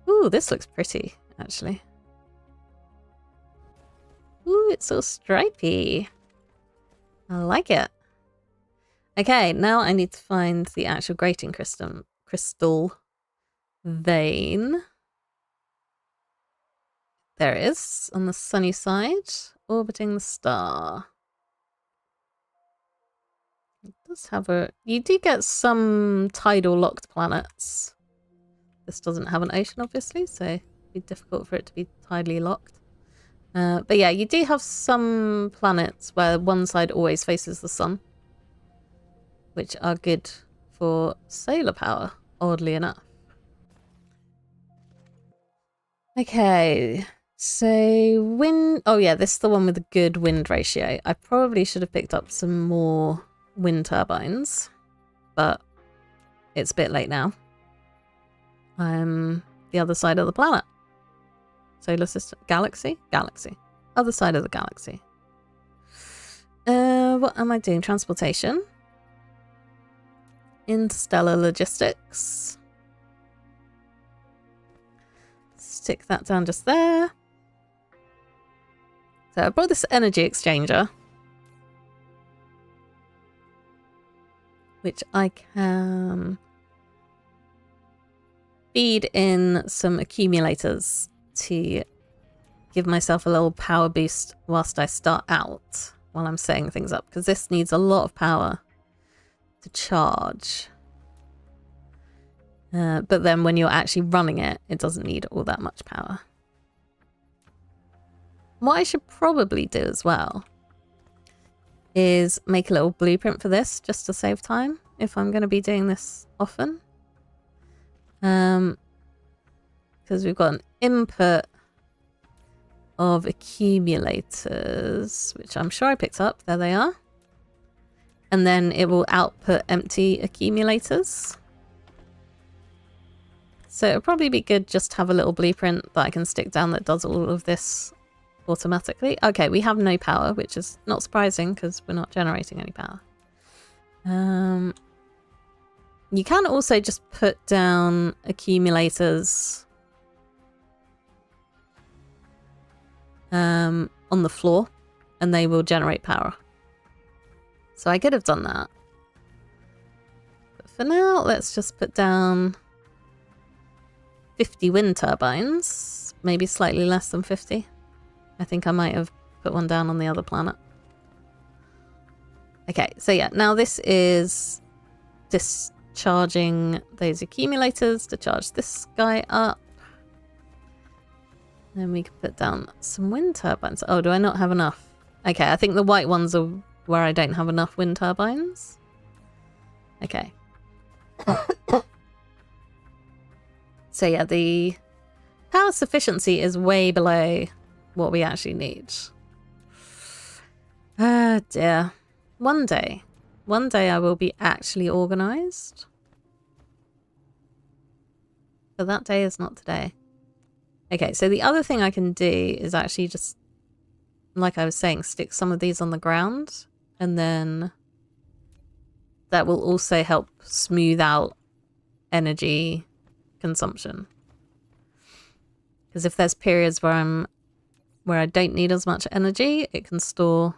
Ooh, this looks pretty, actually. Ooh, it's so stripy. I like it. Okay, now I need to find the actual grating crystal vein. There it is, on the sunny side, orbiting the star. It does have a... You do get some tidal locked planets. This doesn't have an ocean, obviously, so it'd be difficult for it to be tidally locked. But yeah, you do have some planets where one side always faces the sun, which are good for solar power, oddly enough. Okay, so wind... Oh yeah, this is the one with the good wind ratio. I probably should have picked up some more wind turbines, but it's a bit late now. I'm the other side of the planet. Solar system, galaxy. Other side of the galaxy. What am I doing? Transportation. Interstellar logistics. Stick that down just there. So I brought this energy exchanger, which I can feed in some accumulators to give myself a little power boost whilst I start out, while I'm setting things up, because this needs a lot of power to charge. But then when you're actually running it, it doesn't need all that much power. What I should probably do as well is make a little blueprint for this, just to save time, if I'm going to be doing this often. Because we've got an input of accumulators, which I'm sure I picked up. There they are. And then it will output empty accumulators. So it'll probably be good just to have a little blueprint that I can stick down that does all of this automatically. Okay, we have no power, which is not surprising because we're not generating any power. You can also just put down accumulators on the floor and they will generate power. So I could have done that. But for now, let's just put down 50 wind turbines, maybe slightly less than 50. I think I might have put one down on the other planet. Okay, so yeah, now this is discharging those accumulators to charge this guy up. Then we can put down some wind turbines. Oh, do I not have enough? Okay, I think the white ones are where I don't have enough wind turbines. Okay. So yeah, the power sufficiency is way below what we actually need. Ah, dear. One day I will be actually organized. But that day is not today. Okay, so the other thing I can do is actually just, like I was saying, stick some of these on the ground, and then that will also help smooth out energy consumption. Because if there's periods where I don't need as much energy, it can store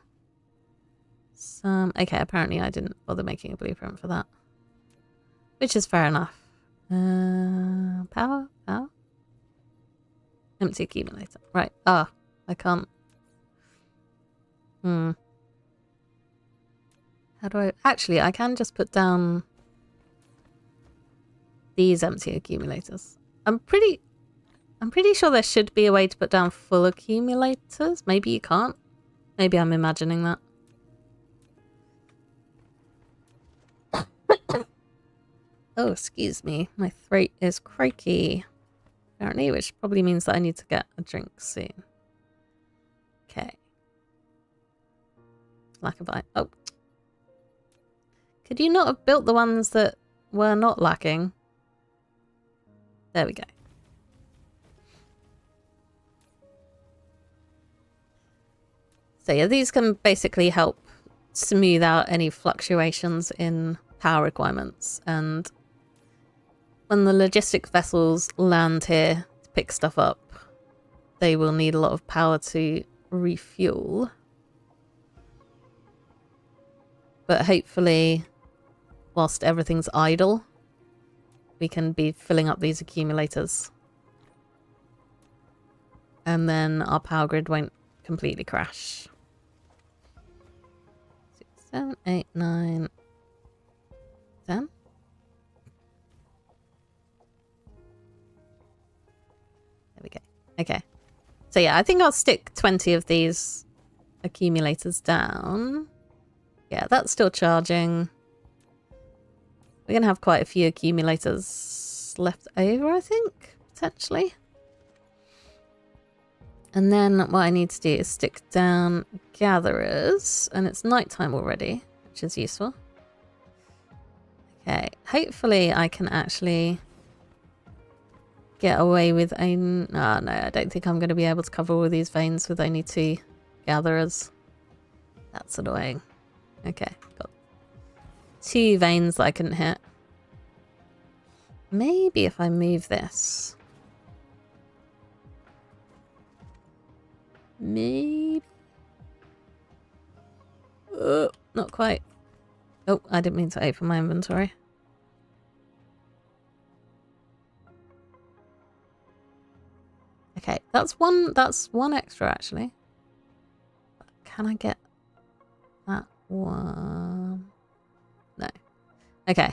some... Okay, apparently I didn't bother making a blueprint for that, which is fair enough. Power. Empty accumulator. Right. Ah, I can't. How do I... Actually, I can just put down these empty accumulators. I'm pretty sure there should be a way to put down full accumulators. Maybe you can't. Maybe I'm imagining that. Oh, excuse me. My throat is croaky, apparently, which probably means that I need to get a drink soon. Okay. Lack of iron. Oh. Could you not have built the ones that were not lacking? There we go. So yeah, these can basically help smooth out any fluctuations in power requirements. And when the logistic vessels land here to pick stuff up, they will need a lot of power to refuel. But hopefully, whilst everything's idle, we can be filling up these accumulators. And then our power grid won't completely crash. 6, 7, 8, 9, 10. There we go. Okay. So yeah, I think I'll stick 20 of these accumulators down. Yeah, that's still charging. We're going to have quite a few accumulators left over, I think, potentially. And then what I need to do is stick down gatherers. And it's nighttime already, which is useful. Okay, hopefully I can actually get away with a... Oh, no, I don't think I'm going to be able to cover all these veins with only 2 gatherers. That's annoying. Okay, got 2 veins that I couldn't hit. Maybe if I move this. Maybe. Oh, not quite. Oh, I didn't mean to open my inventory. Okay, that's one extra actually. Can I get that one? No. Okay.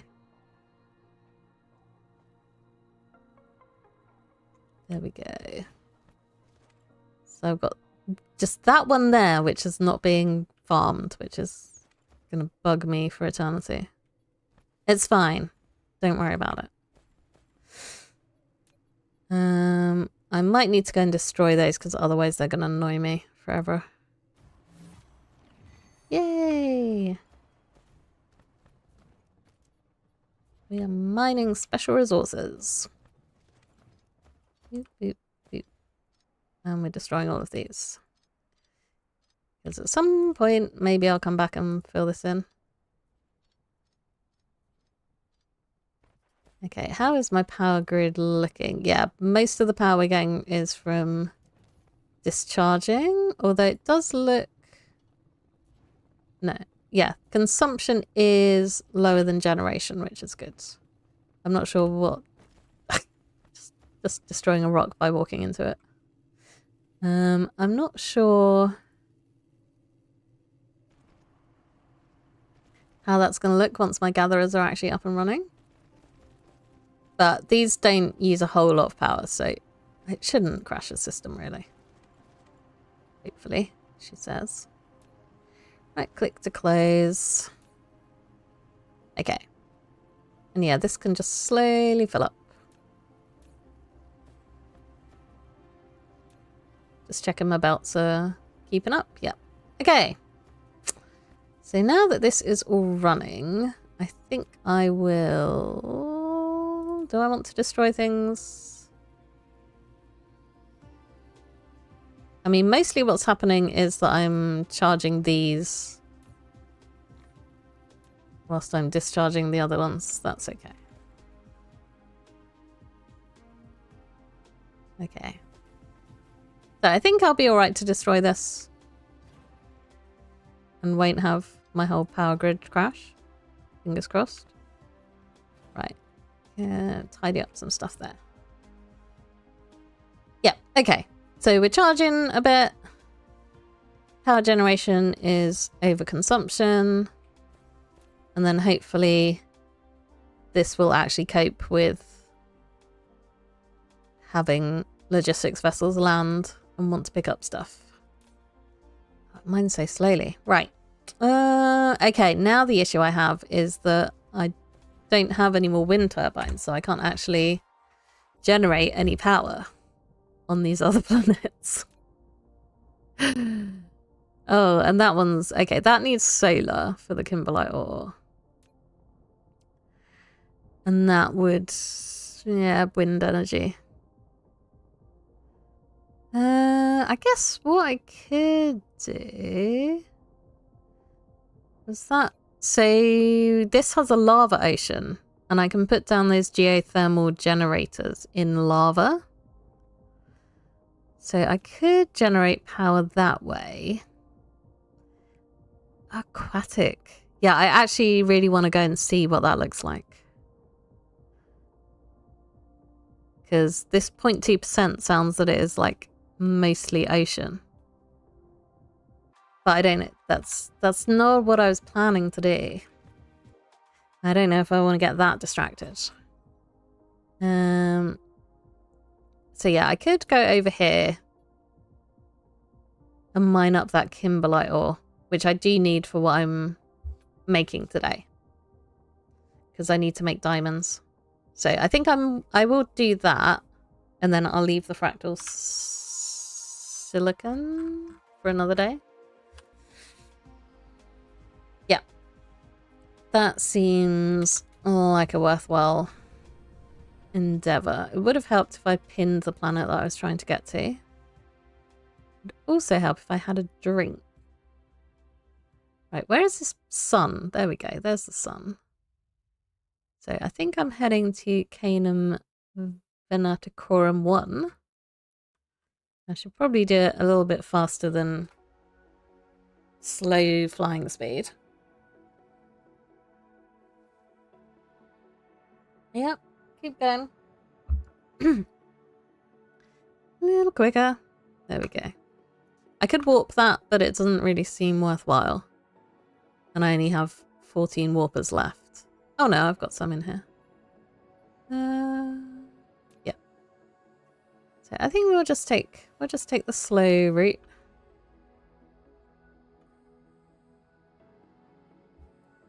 There we go. So I've got just that one there, which is not being farmed, which is going to bug me for eternity. It's fine. Don't worry about it. I might need to go and destroy those because otherwise they're going to annoy me forever. Yay! We are mining special resources. Boop, boop, boop. And we're destroying all of these. Because at some point, maybe I'll come back and fill this in. Okay, how is my power grid looking? Yeah, most of the power we're getting is from discharging, although it does look... No, yeah, consumption is lower than generation, which is good. I'm not sure what... just destroying a rock by walking into it. I'm not sure how that's going to look once my gatherers are actually up and running. But these don't use a whole lot of power, so it shouldn't crash the system, really. Hopefully, she says. Right, click to close. Okay. And yeah, this can just slowly fill up. Just checking my belts are keeping up. Yep. Okay. So now that this is all running, I think I will... Do I want to destroy things? I mean, mostly what's happening is that I'm charging these whilst I'm discharging the other ones. That's okay. Okay. So I think I'll be alright to destroy this and won't have my whole power grid crash. Fingers crossed. Right. Yeah, tidy up some stuff there. Yeah, okay. So we're charging a bit. Power generation is overconsumption. And then hopefully this will actually cope with having logistics vessels land and want to pick up stuff. Mine's so slowly. Right. Okay, now the issue I have is that I don't have any more wind turbines, so I can't actually generate any power on these other planets. Oh, and that one's... Okay, that needs solar for the kimberlite ore. And that would... Yeah, wind energy. I guess what I could do... Was that... So this has a lava ocean, and I can put down those geothermal generators in lava. So I could generate power that way. Aquatic. Yeah, I actually really want to go and see what that looks like. Because this 0.2% sounds that it is like mostly ocean. But I don't know. That's not what I was planning to do. I don't know if I want to get that distracted. So yeah, I could go over here and mine up that kimberlite ore, which I do need for what I'm making today. Because I need to make diamonds. So I think I will do that, and then I'll leave the fractal silicon for another day. Yeah. That seems like a worthwhile endeavor. It would have helped if I pinned the planet that I was trying to get to. It would also help if I had a drink. Right, where is this sun? There we go. There's the sun. So I think I'm heading to Canum Venaticorum 1. I should probably do it a little bit faster than slow flying speed. Yep, keep going. A little quicker. There we go. I could warp that, but it doesn't really seem worthwhile. And I only have 14 warpers left. Oh no, I've got some in here. Yeah. So I think we'll just take the slow route.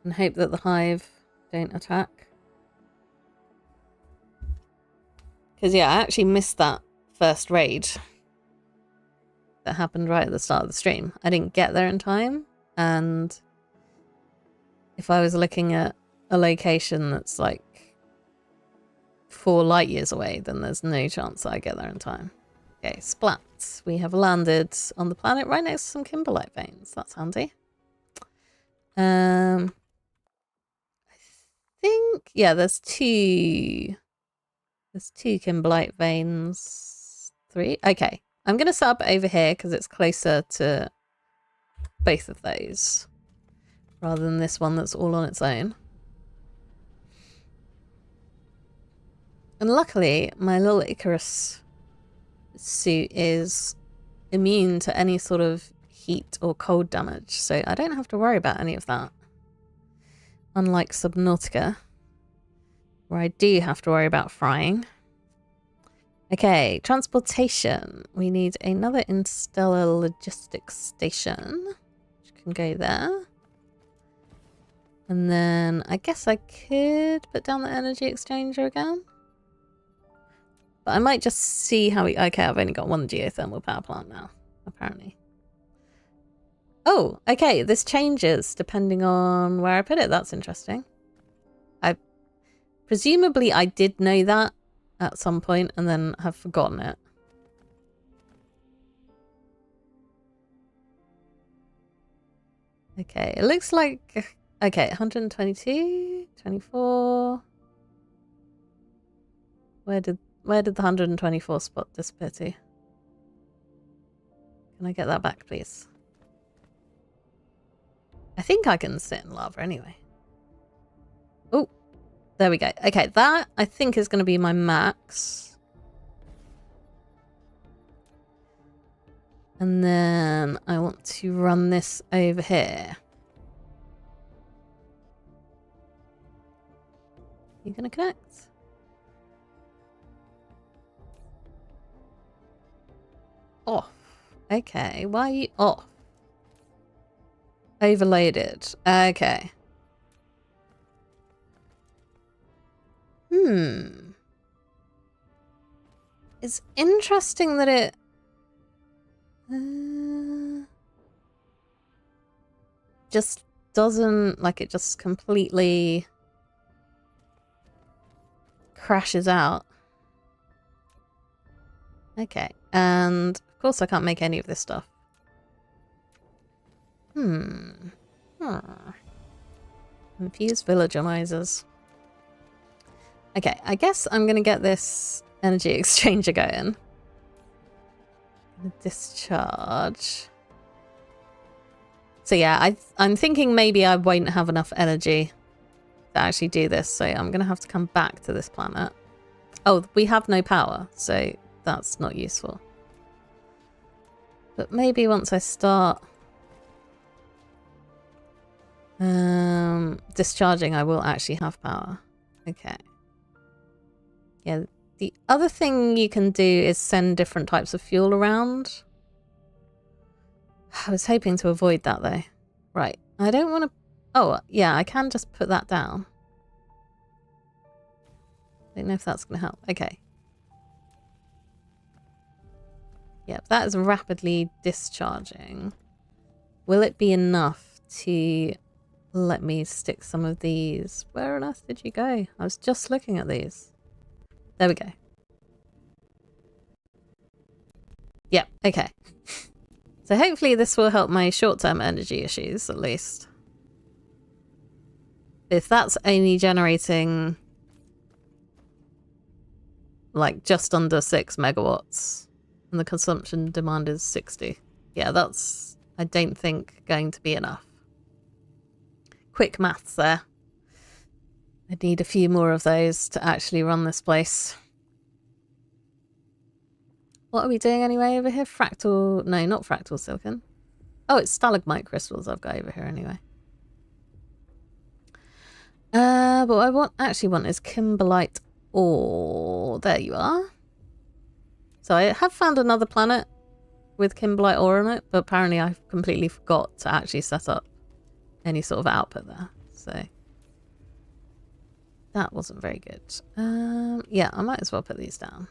And hope that the hive don't attack. Because yeah, I actually missed that first raid that happened right at the start of the stream. I didn't get there in time, and if I was looking at a location that's like 4 light years away, then there's no chance that I get there in time. Okay, splat. We have landed on the planet right next to some kimberlite veins. That's handy. I think, yeah, there's two kimberlite veins. 3. Okay, I'm going to set up over here because it's closer to both of those rather than this one that's all on its own. And luckily, my little Icarus suit is immune to any sort of heat or cold damage, so I don't have to worry about any of that. Unlike Subnautica, where I do have to worry about frying. Okay, transportation. We need another interstellar logistics station, which can go there. And then I guess I could put down the energy exchanger again. But I might just see how we... Okay, I've only got 1 geothermal power plant now, apparently. Oh, okay, this changes depending on where I put it. That's interesting. Presumably I did know that at some point and then have forgotten it. Okay, it looks like... Okay, 122, 24... Where did the 124 spot disappear to? Can I get that back, please? I think I can sit in lava anyway. Oh, there we go. Okay, that I think is going to be my max. And then I want to run this over here. You going to connect? Off. Okay, why are you off? Overloaded. Okay. It's interesting that it... just doesn't... like, it just completely crashes out. Okay, and of course I can't make any of this stuff. Infused villagemizers. Okay, I guess I'm gonna get this energy exchanger going. Discharge. So yeah, I'm thinking maybe I won't have enough energy to actually do this, so I'm gonna have to come back to this planet. Oh, we have no power, so that's not useful. But maybe once I start discharging, I will actually have power. Okay. Yeah, the other thing you can do is send different types of fuel around. I was hoping to avoid that though. Right, I don't want to... oh, yeah, I can just put that down. I don't know if that's going to help. Okay. Yep, that is rapidly discharging. Will it be enough to let me stick some of these? Where on earth did you go? I was just looking at these. There we go. Yep, okay. So hopefully this will help my short-term energy issues, at least. If that's only generating like just under 6 megawatts and the consumption demand is 60. Yeah, that's, I don't think, going to be enough. Quick maths there. I need a few more of those to actually run this place. What are we doing anyway over here? Fractal... no, not fractal silicon. Oh, it's stalagmite crystals I've got over here anyway. But what I actually want is kimberlite ore. There you are. So I have found another planet with kimberlite ore on it, but apparently I completely forgot to actually set up any sort of output there. So that wasn't very good. Yeah, I might as well put these down.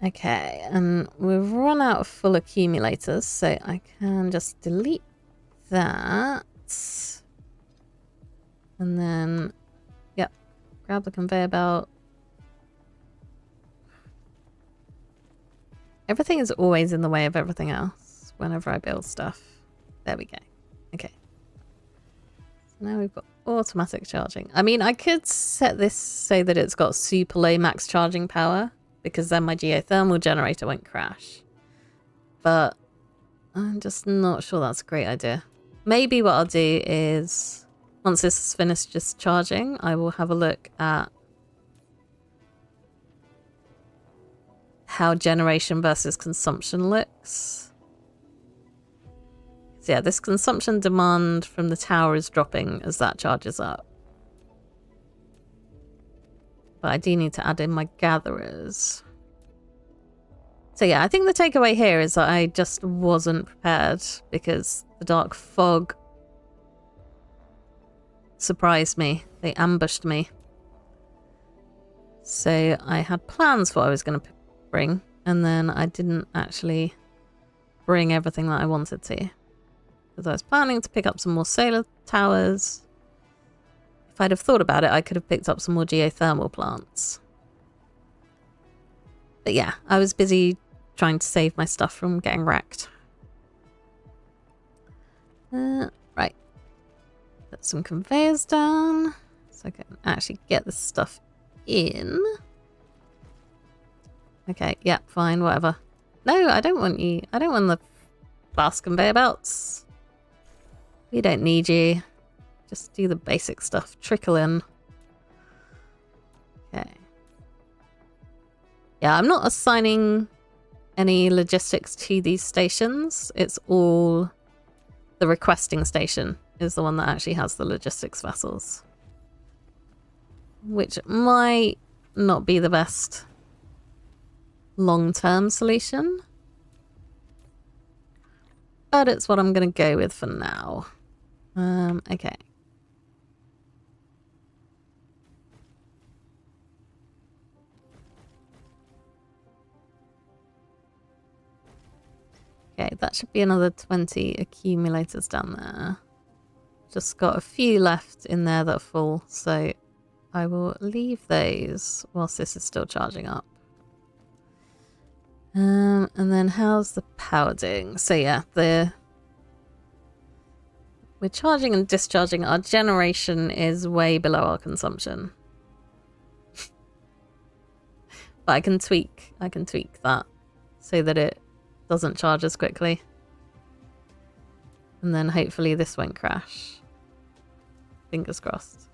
Okay, and we've run out of full accumulators, so I can just delete that. And then, yep, grab the conveyor belt. Everything is always in the way of everything else whenever I build stuff. There we go. Okay. So now we've got automatic charging. I mean, I could set this so that it's got super low max charging power, because then my geothermal generator won't crash. But I'm just not sure that's a great idea. Maybe what I'll do is, once this is finished just charging, I will have a look at how generation versus consumption looks. So yeah, this consumption demand from the tower is dropping as that charges up. But I do need to add in my gatherers. So yeah, I think the takeaway here is that I just wasn't prepared because the dark fog surprised me. They ambushed me. So I had plans for what I was going to bring, and then I didn't actually bring everything that I wanted to. Because I was planning to pick up some more solar towers. If I'd have thought about it, I could have picked up some more geothermal plants. But yeah, I was busy trying to save my stuff from getting wrecked. Right. Put some conveyors down so I can actually get this stuff in. Okay, yeah, fine, whatever. No, I don't want you. I don't want the fast conveyor belts. We don't need you. Just do the basic stuff. Trickle in. Okay. Yeah, I'm not assigning any logistics to these stations. It's all the requesting station is the one that actually has the logistics vessels. which might not be the best long-term solution. But it's what I'm going to go with for now. Okay. Okay, that should be another 20 accumulators down there. Just got a few left in there that are full, so I will leave those whilst this is still charging up. And then how's the power doing? So yeah, we're charging and discharging. Our generation is way below our consumption. But I can tweak that so that it doesn't charge as quickly. And then hopefully this won't crash. Fingers crossed.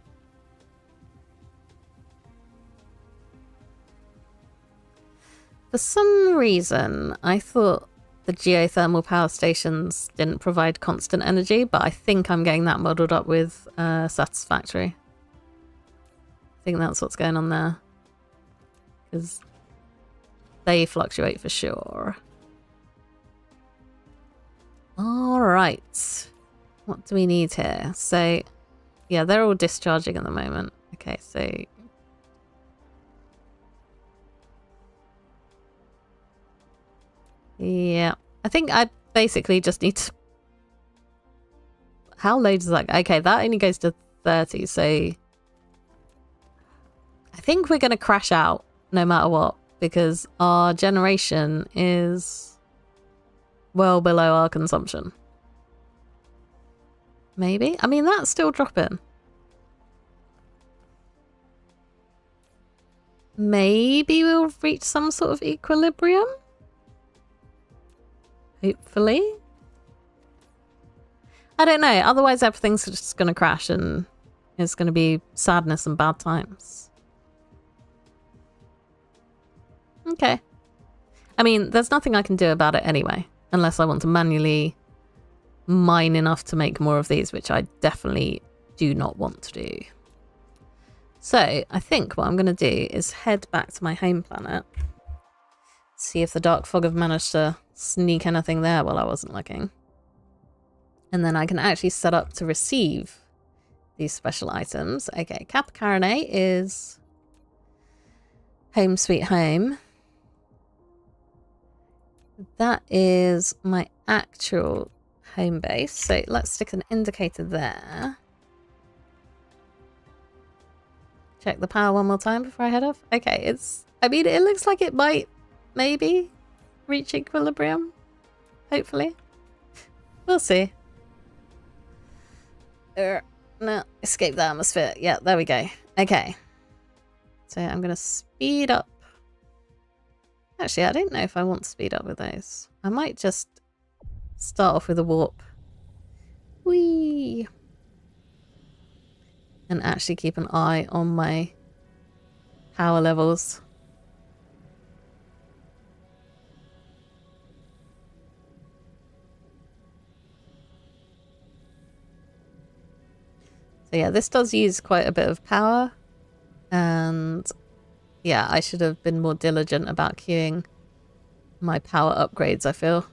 For some reason, I thought the geothermal power stations didn't provide constant energy, but I think I'm getting that muddled up with Satisfactory. I think that's what's going on there. Because they fluctuate for sure. Alright. What do we need here? So, yeah, they're all discharging at the moment. Okay, so... yeah, I think I basically just need to... how low does that... okay, that only goes to 30, so... I think we're going to crash out no matter what, because our generation is well below our consumption. Maybe? I mean, that's still dropping. Maybe we'll reach some sort of equilibrium? Hopefully. I don't know. Otherwise, everything's just going to crash and it's going to be sadness and bad times. Okay. I mean, there's nothing I can do about it anyway, unless I want to manually mine enough to make more of these, which I definitely do not want to do. So, I think what I'm going to do is head back to my home planet. See if the dark fog have managed to sneak anything there while I wasn't looking. And then I can actually set up to receive these special items. Okay, Kappa Carinae is home sweet home. That is my actual home base. So let's stick an indicator there. Check the power one more time before I head off. Okay, it's... I mean, it looks like it might maybe reach equilibrium. Hopefully. We'll see. No, escape the atmosphere. Yeah, there we go. Okay. So I'm going to speed up. Actually, I don't know if I want to speed up with those. I might just start off with a warp. Whee! And actually keep an eye on my power levels. So yeah, this does use quite a bit of power. And yeah, I should have been more diligent about queuing my power upgrades, I feel.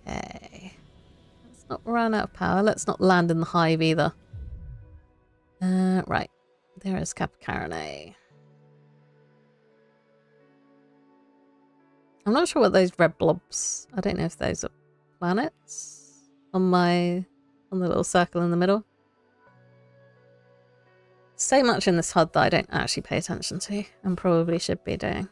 Okay. Let's not run out of power. Let's not land in the hive either. Right. There is Kappa Carinae. I'm not sure what those red blobs... I don't know if those are planets on the little circle in the middle. So much in this HUD that I don't actually pay attention to and probably should be doing.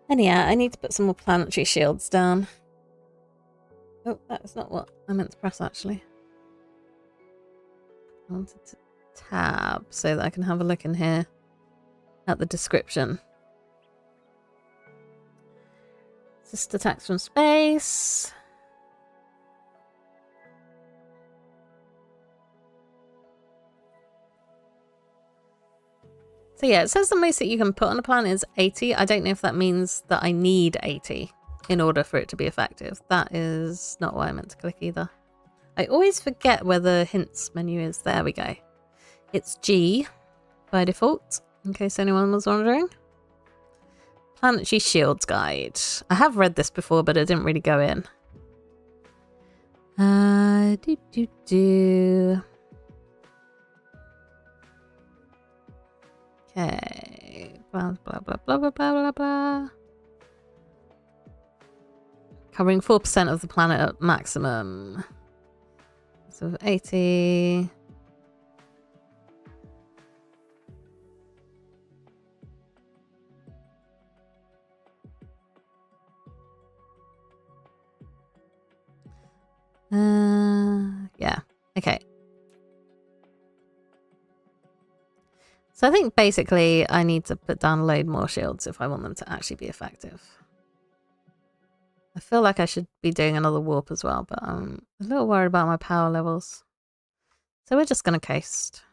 And yeah, I need to put some more planetary shields down. Oh, that is not what I meant to press actually. I wanted to tab so that I can have a look in here at the description. Just attacks from space. So yeah, it says the most that you can put on a planet is 80. I don't know if that means that I need 80 in order for it to be effective. That is not what I meant to click either. I always forget where the hints menu is. There we go. It's G by default, in case anyone was wondering. Planetary Shields Guide. I have read this before, but it didn't really go in. Okay. Blah, blah, blah, blah, blah, blah, blah, blah. Covering 4% of the planet at maximum. So 80. Yeah. Okay. So I think basically I need to put down a load more shields if I want them to actually be effective. I feel like I should be doing another warp as well, but I'm a little worried about my power levels. So we're just going to coast.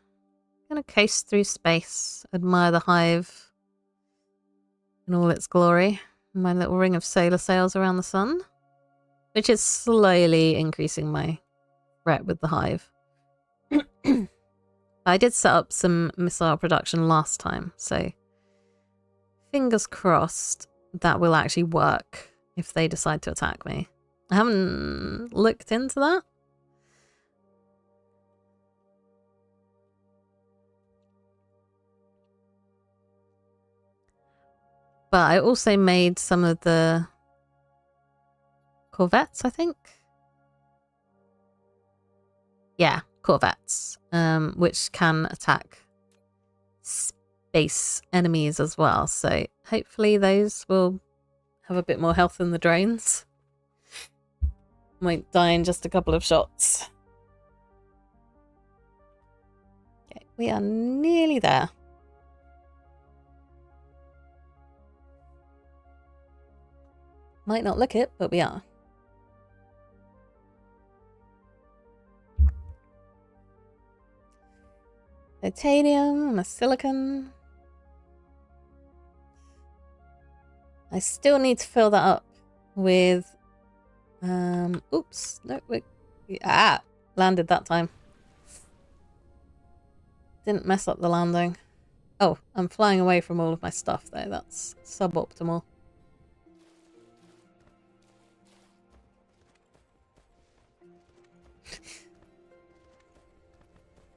Going to coast through space, admire the hive in all its glory. My little ring of solar sails around the sun, which is slowly increasing my threat with the hive. I did set up some missile production last time, so fingers crossed that will actually work if they decide to attack me. I haven't looked into that. But I also made some of the corvettes, I think. Yeah, corvettes, which can attack space enemies as well. So hopefully those will have a bit more health than the drones. Might die in just a couple of shots. Okay, we are nearly there. Might not look it, but we are. Titanium and a silicon. I still need to fill that up with oops, no, landed that time. Didn't mess up the landing. Oh, I'm flying away from all of my stuff though. That's suboptimal.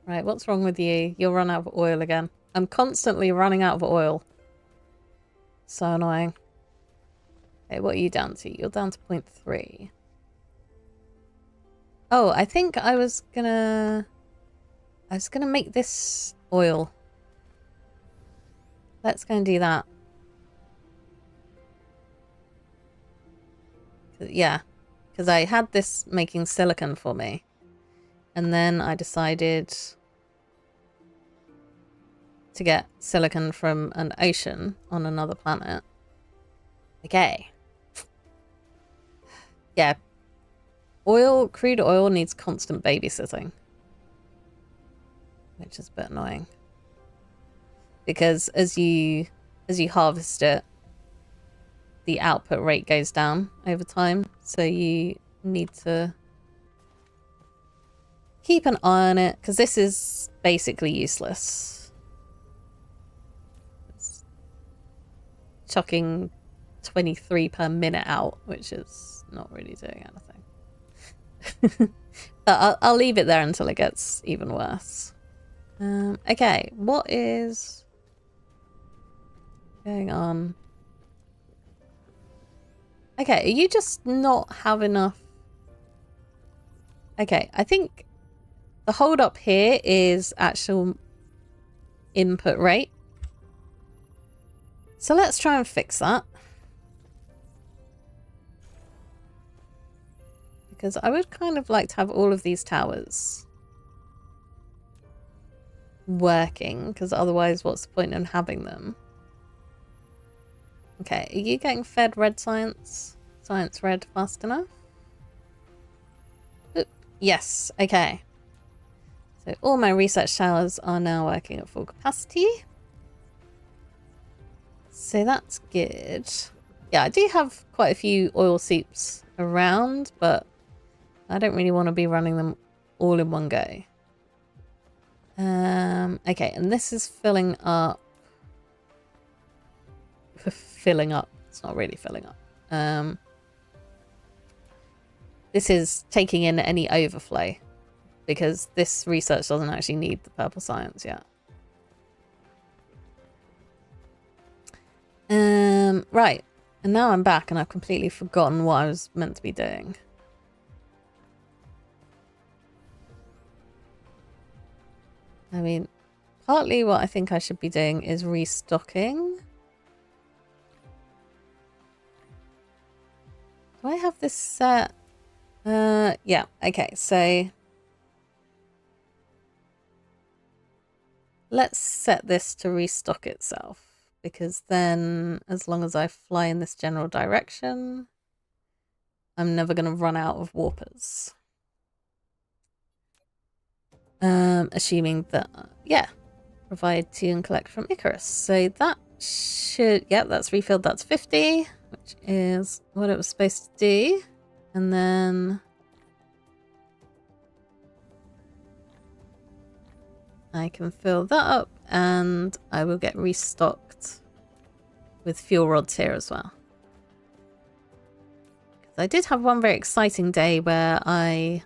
Right, what's wrong with you? You'll run out of oil again. I'm constantly running out of oil. So annoying. Okay, what are you down to? You're down to 0.3. Oh, I think I was gonna make this oil. Let's go and do that. Yeah, because I had this making silicon for me. And then I decided to get silicon from an ocean on another planet. Okay. Yeah. Crude oil needs constant babysitting. Which is a bit annoying. Because as you harvest it, the output rate goes down over time. So you need to keep an eye on it, because this is basically useless. It's chucking 23 per minute out, which is not really doing anything. But I'll leave it there until it gets even worse. Okay, what is going on? Okay, you just not have enough? Okay, I think the hold up here is actual input rate. So let's try and fix that. Because I would kind of like to have all of these towers working, because otherwise what's the point in having them? Okay, are you getting fed red science? Science red fast enough? Oop, yes, okay. So all my research towers are now working at full capacity. So that's good. Yeah, I do have quite a few oil seeps around, but I don't really want to be running them all in one go. Okay, and this is filling up. Filling up. It's not really filling up. This is taking in any overflow because this research doesn't actually need the purple science yet. Right. And now I'm back and I've completely forgotten what I was meant to be doing. I mean, partly what I think I should be doing is restocking. Do I have this set? Yeah, okay, so let's set this to restock itself. Because then, as long as I fly in this general direction, I'm never going to run out of warpers. Assuming that, yeah, provide to and collect from Icarus. So that should, yep, that's refilled. That's 50, which is what it was supposed to do. And then I can fill that up and I will get restocked with fuel rods here as well. I did have one very exciting day where I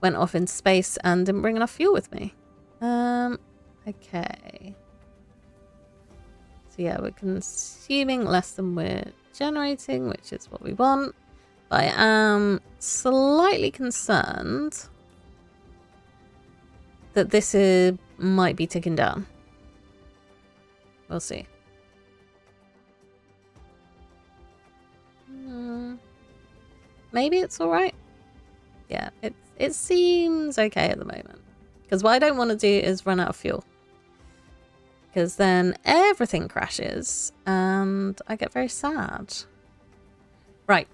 went off into space and didn't bring enough fuel with me. Okay. So yeah, we're consuming less than we're generating, which is what we want. But I am slightly concerned that this might be ticking down. We'll see. Maybe it's all right. Yeah, it seems okay at the moment. Because what I don't want to do is run out of fuel. Because then everything crashes and I get very sad. Right.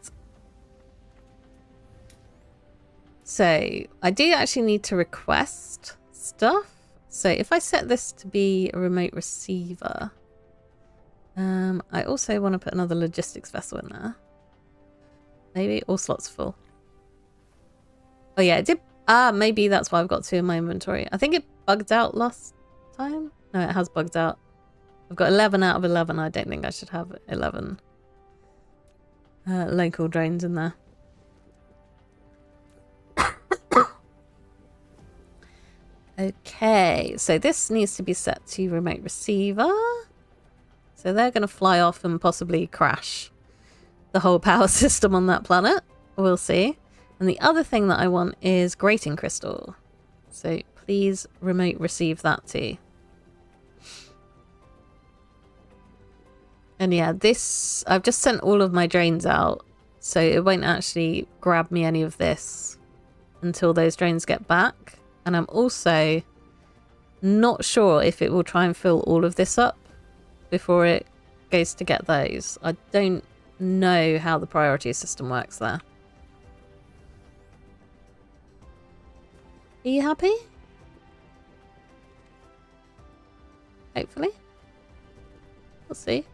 So I do actually need to request stuff. So if I set this to be a remote receiver, I also want to put another logistics vessel in there. Maybe all slots full. Oh yeah, it did. Maybe that's why I've got 2 in my inventory. I think it bugged out last time. No, it has bugged out. I've got 11 out of 11. I don't think I should have 11 local drones in there. Okay, so this needs to be set to remote receiver. So they're going to fly off and possibly crash the whole power system on that planet. We'll see. And the other thing that I want is grating crystal. So please remote receive that too. And yeah, this, I've just sent all of my drones out, so it won't actually grab me any of this until those drones get back. And I'm also not sure if it will try and fill all of this up before it goes to get those. I don't know how the priority system works there. Are you happy? Hopefully. We'll see.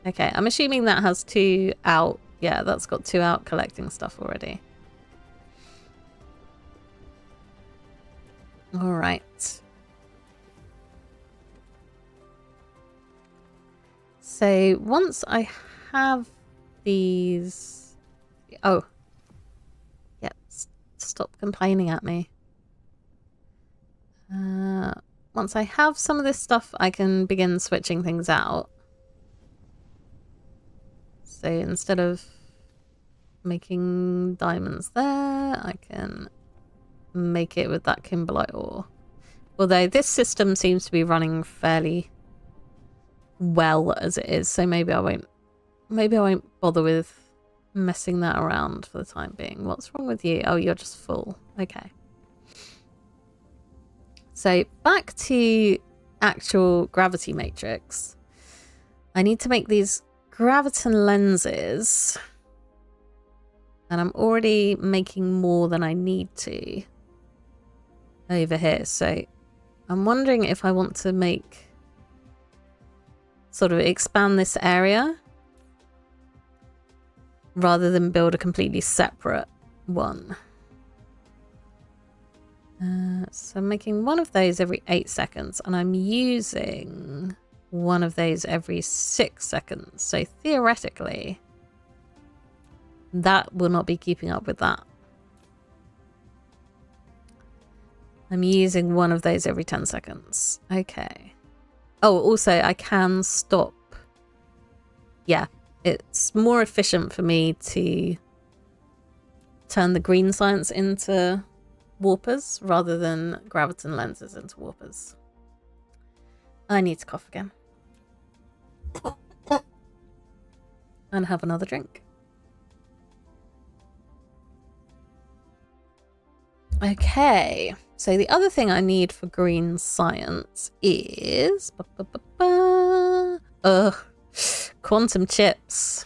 Okay, I'm assuming that has 2 out. Yeah, that's got 2 out collecting stuff already. All right. So once I have these... Oh. Yep, stop complaining at me. Once I have some of this stuff, I can begin switching things out. So instead of making diamonds there, I can make it with that kimberlite ore. Although this system seems to be running fairly well as it is, so maybe I won't bother with messing that around for the time being. What's wrong with you? Oh, you're just full. Okay. So back to actual gravity matrix. I need to make these graviton lenses, and I'm already making more than I need to. over here. So I'm wondering if I want to make sort of expand this area rather than build a completely separate one. So I'm making one of those every 8 seconds, and I'm using one of those every 6 seconds. So theoretically, that will not be keeping up with that. I'm using one of those every 10 seconds. Okay. Oh, also I can stop. Yeah, it's more efficient for me to turn the green science into warpers rather than graviton lenses into warpers. I need to cough again. And have another drink. Okay, so the other thing I need for green science is quantum chips.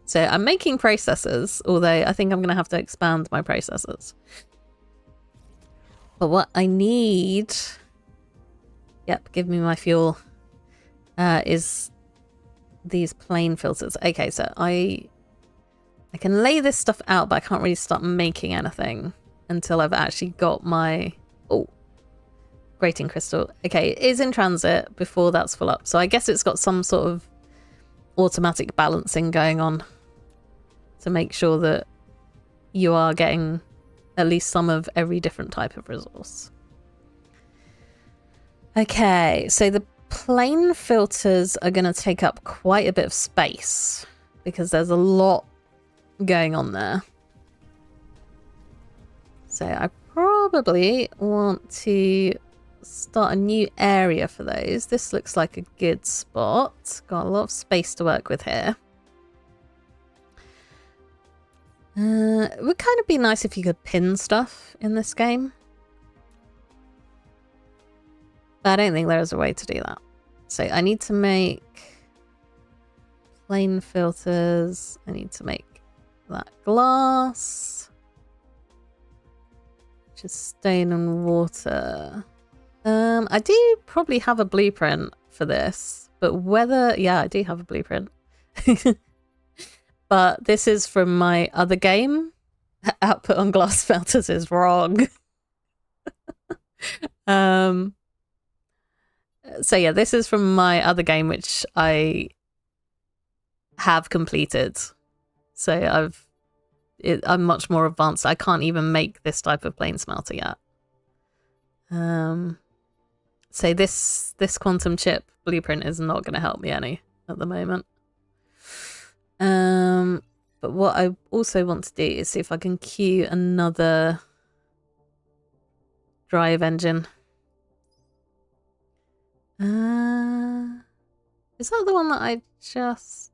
So I'm making processors, although I think I'm going to have to expand my processors. But what I need, yep, give me my fuel, is these plane filters. Okay, so I can lay this stuff out, but I can't really start making anything until I've actually got my grating crystal. Okay, it is in transit before that's full up, so I guess it's got some sort of automatic balancing going on to make sure that you are getting at least some of every different type of resource. Okay, so the plane filters are going to take up quite a bit of space because there's a lot going on there. So I probably want to start a new area for those. This looks like a good spot. Got a lot of space to work with here. It would kind of be nice if you could pin stuff in this game. But I don't think there is a way to do that. So I need to make plane filters. I need to make that glass. Which is stone and water. I do probably have a blueprint for this. But whether... Yeah, I do have a blueprint. But this is from my other game. Output on glass filters is wrong. So yeah, this is from my other game, which I have completed. So I'm much more advanced. I can't even make this type of plane smelter yet. So this quantum chip blueprint is not going to help me any at the moment. But what I also want to do is see if I can queue another drive engine. Is that the one that I just...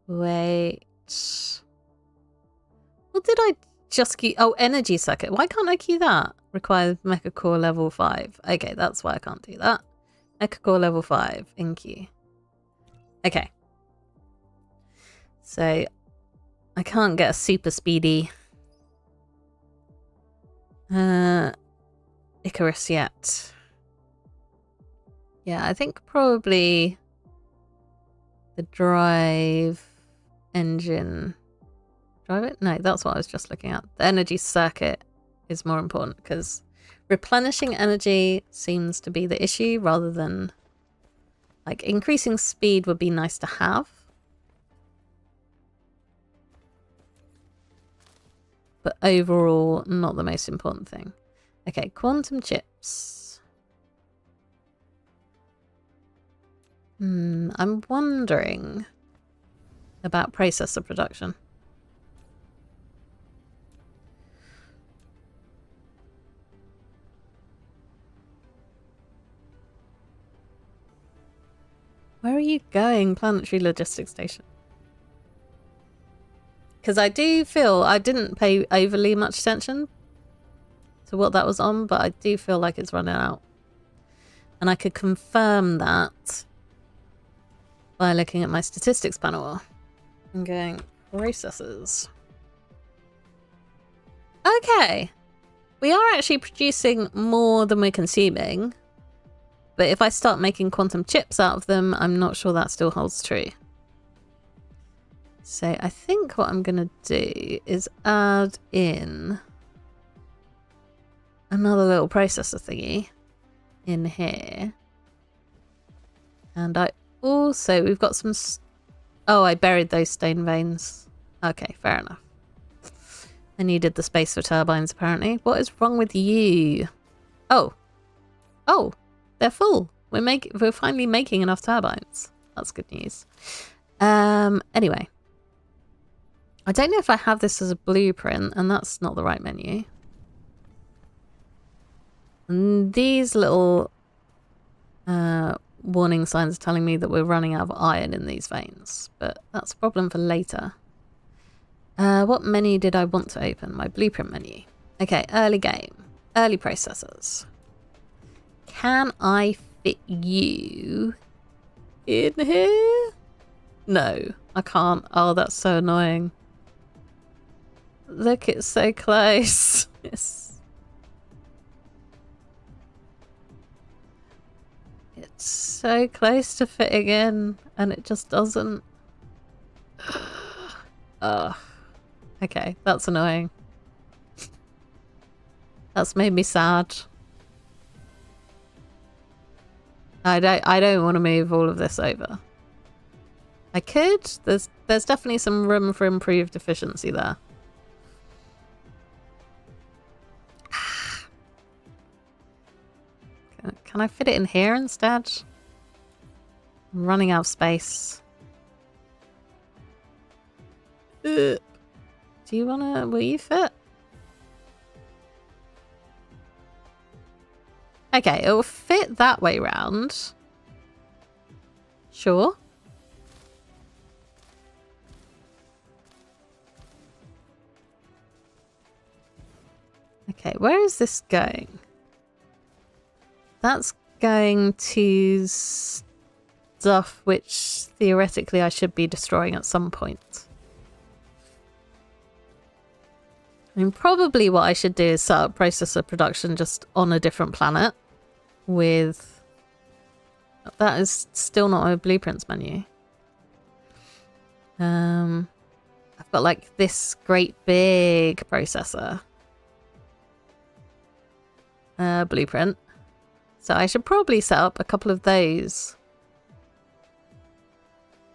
Wait. Well, did I just queue... Oh, energy circuit. Why can't I queue that? Requires mecha core level 5. Okay, that's why I can't do that. Mecha core level 5 in queue. Okay. So I can't get a super speedy Icarus yet. Yeah, I think probably the drive engine. Drive it? No, that's what I was just looking at. The energy circuit is more important because replenishing energy seems to be the issue rather than... Like, increasing speed would be nice to have. But overall, not the most important thing. Okay, quantum chips. I'm wondering about processor production. Where are you going, Planetary Logistics Station? Because I do feel I didn't pay overly much attention to what that was on, but I do feel like it's running out. And I could confirm that by looking at my statistics panel and going, processors. Okay. We are actually producing more than we're consuming. But if I start making quantum chips out of them, I'm not sure that still holds true. So I think what I'm going to do is add in another little processor thingy in here. And I also, we've got some... Oh, I buried those stone veins. Okay, fair enough. I needed the space for turbines, apparently. What is wrong with you? Oh. Oh, they're full. We're finally making enough turbines. That's good news. Anyway. I don't know if I have this as a blueprint, and that's not the right menu. And these little warning signs are telling me that we're running out of iron in these veins, but that's a problem for later. What menu did I want to open? My blueprint menu. Okay, early game. Early processors. Can I fit you in here? No, I can't. Oh, that's so annoying. Look, it's so close. It's so close to fitting in, and it just doesn't. Ugh. Okay, that's annoying. That's made me sad. I don't want to move all of this over. I could. There's definitely some room for improved efficiency there. Can I fit it in here instead? I'm running out of space. Do you wanna... Will you fit? Okay, it will fit that way round. Sure. Okay, where is this going? That's going to stuff which theoretically I should be destroying at some point. I mean, probably what I should do is set up processor production just on a different planet with... That is still not a blueprints menu. I've got like this great big processor. Blueprint. So I should probably set up a couple of those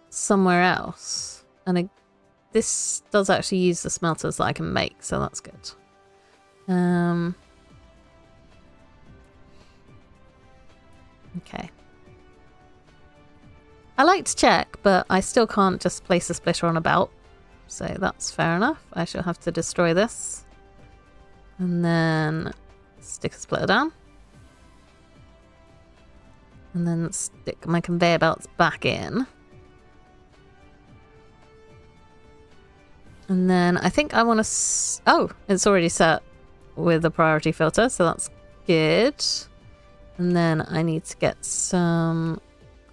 somewhere else. And this does actually use the smelters that I can make, so that's good. Okay. I like to check, but I still can't just place a splitter on a belt. So that's fair enough. I shall have to destroy this. And then stick a splitter down. And then stick my conveyor belts back in. And then I think I want to... Oh, it's already set with a priority filter, so that's good. And then I need to get some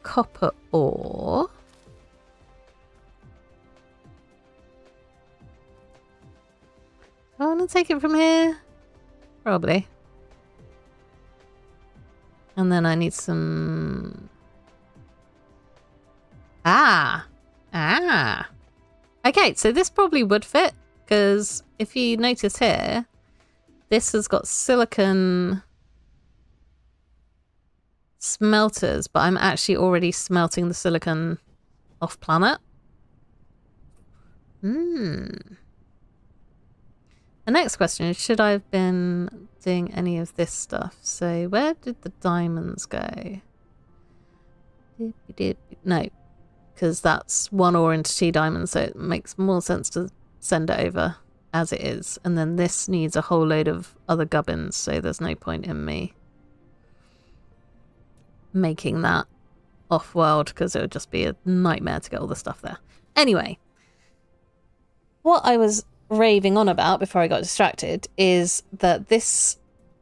copper ore. Do I want to take it from here? Probably. And then I need some... Ah! Okay, so this probably would fit, because if you notice here, this has got silicon smelters, but I'm actually already smelting the silicon off planet. The next question is, should I have been doing any of this stuff? So where did the diamonds go? No, because that's one ore into 2 diamonds, so it makes more sense to send it over as it is. And then this needs a whole load of other gubbins, so there's no point in me making that off-world, because it would just be a nightmare to get all the stuff there. Anyway, what I was raving on about before I got distracted is that this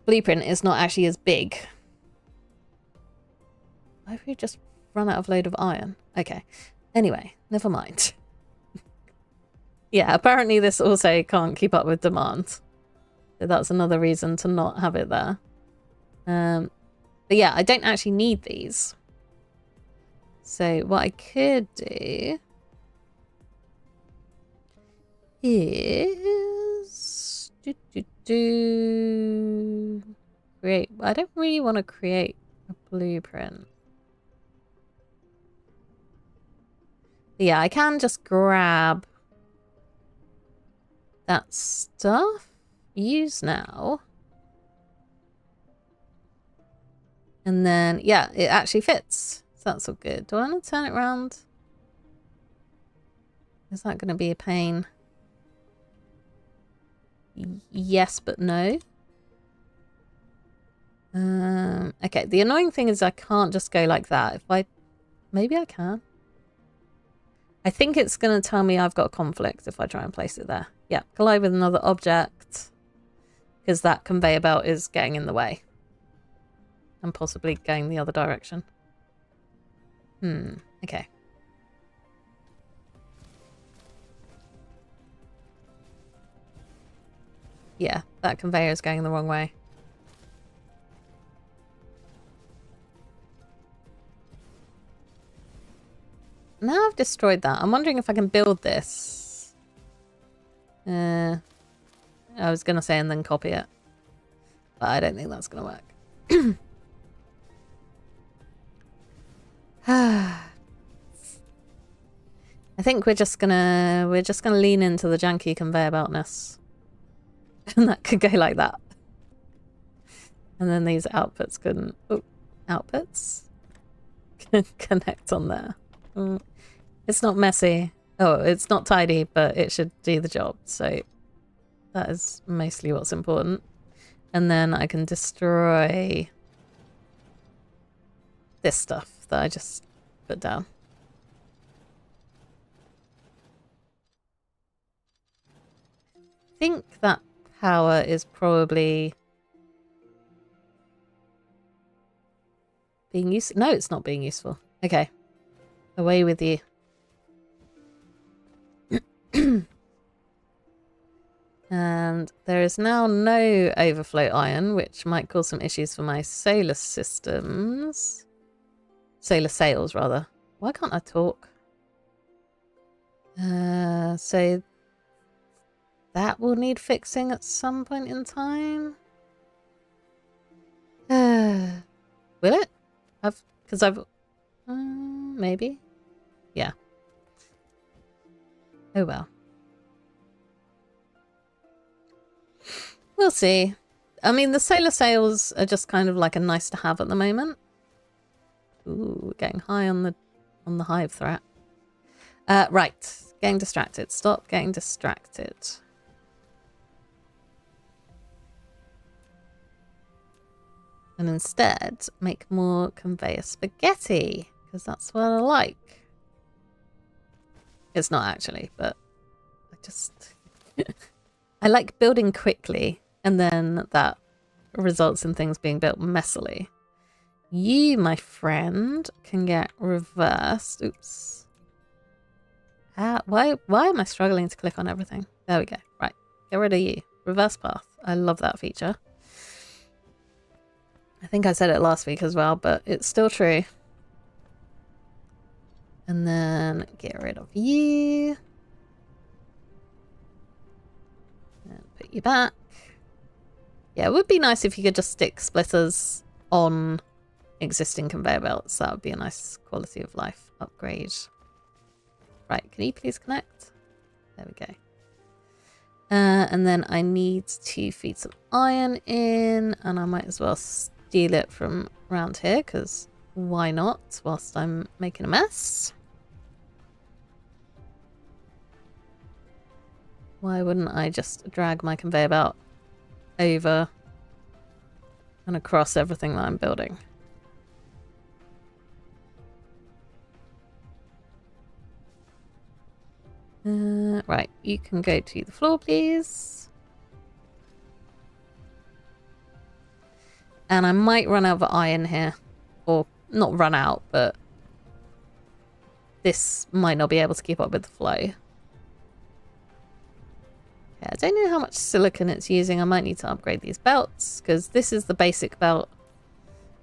blueprint is not actually as big. Why have we just run out of load of iron? Okay. Anyway, never mind. Yeah, apparently this also can't keep up with demand. So that's another reason to not have it there. But yeah, I don't actually need these. So what I could do is create. I don't really want to create a blueprint. But yeah, I can just grab that stuff. Use now. And then, yeah, it actually fits. So that's all good. Do I want to turn it around? Is that going to be a pain? Yes, but no. Okay, the annoying thing is I can't just go like that. Maybe I can. I think it's going to tell me I've got a conflict if I try and place it there. Yeah, collide with another object. Because that conveyor belt is getting in the way. And possibly going the other direction. Okay. Yeah, that conveyor is going the wrong way. Now I've destroyed that. I'm wondering if I can build this. I was going to say and then copy it. But I don't think that's going to work. I think we're just gonna lean into the janky conveyor beltness. And that could go like that. And then these outputs can outputs can connect on there. It's not messy. Oh, it's not tidy, but it should do the job. So that is mostly what's important. And then I can destroy this stuff that I just put down. I think that power is probably being useful. No, it's not being useful. Okay. Away with you. And there is now no overflow iron, which might cause some issues for my solar systems. Solar sails, rather. Why can't I talk? So that will need fixing at some point in time. Will it? Because I've... maybe? Yeah. Oh well. We'll see. I mean, the solar sails are just kind of like a nice to have at the moment. Ooh, we're getting high on the hive threat. Right. Getting distracted. Stop getting distracted. And instead, make more conveyor spaghetti. Because that's what I like. It's not actually, but I just... I like building quickly. And then that results in things being built messily. You, my friend, can get reversed. Oops. Why am I struggling to click on everything? There we go. Right. Get rid of you. Reverse path. I love that feature. I think I said it last week as well, but it's still true. And then get rid of you. And put you back. Yeah, it would be nice if you could just stick splitters on existing conveyor belts. That would be a nice quality of life upgrade. Right, can you please connect? There we go. And then I need to feed some iron in, and I might as well steal it from around here, because why not, whilst I'm making a mess? Why wouldn't I just drag my conveyor belt over and across everything that I'm building? Right, you can go to the floor, please. And I might run out of iron here. Or, not run out, but this might not be able to keep up with the flow. Yeah, I don't know how much silicon it's using. I might need to upgrade these belts, because this is the basic belt,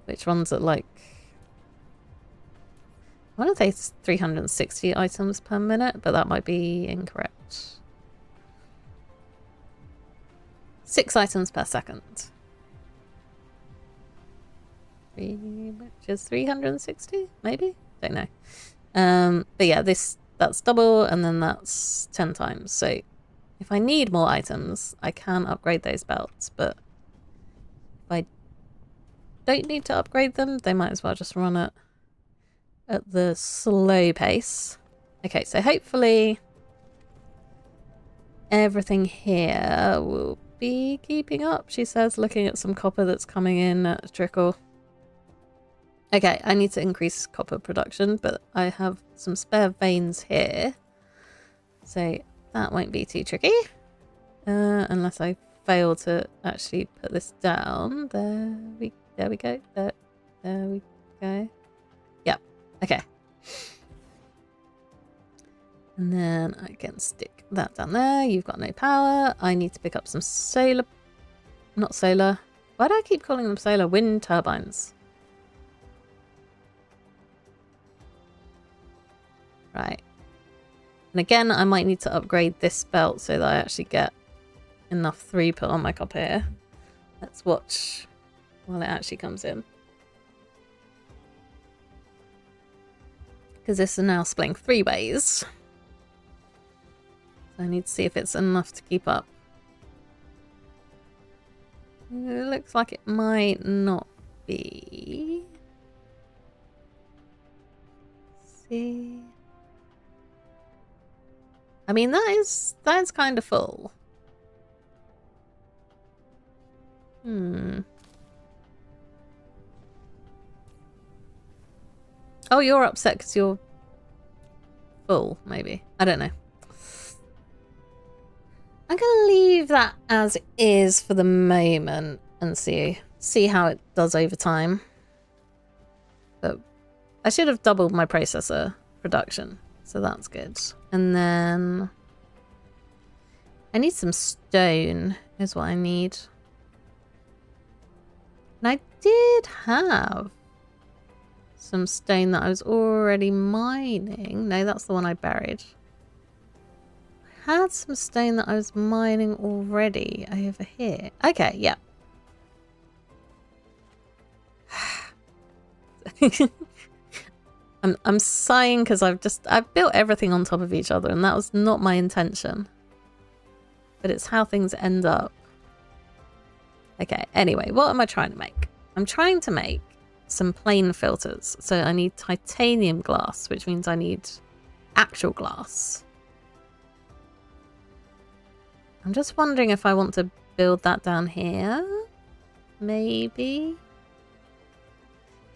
which runs at like, I want to say it's 360 items per minute, but that might be incorrect. 6 items per second. Which is 360, maybe? Don't know. But yeah, that's double, and then that's 10 times. So if I need more items, I can upgrade those belts, but if I don't need to upgrade them, they might as well just run it at the slow pace. Okay, so hopefully everything here will be keeping up, she says, looking at some copper that's coming in at a trickle. Okay, I need to increase copper production, but I have some spare veins here, so that won't be too tricky. Unless I fail to actually put this down. There we go. There we go. Yep. Okay. And then I can stick that down there. You've got no power. I need to pick up some solar... Not solar. Why do I keep calling them solar? Wind turbines. Right. And again, I might need to upgrade this belt so that I actually get enough throughput on my copper here. Let's watch while it actually comes in. Because this is now splitting 3 ways. So I need to see if it's enough to keep up. It looks like it might not be. Let's see. I mean, that is kind of full. Oh, you're upset because you're full, maybe. I don't know. I'm gonna leave that as is for the moment and see how it does over time. But I should have doubled my processor production, so that's good. And then I need some stone is what I need. And I did have some stone that I was already mining. No, that's the one I buried. I had some stone that I was mining already over here. Okay, yeah. I'm sighing because I've built everything on top of each other, and that was not my intention. But it's how things end up. Okay, anyway, what am I trying to make? I'm trying to make some plane filters. So I need titanium glass, which means I need actual glass. I'm just wondering if I want to build that down here. Maybe.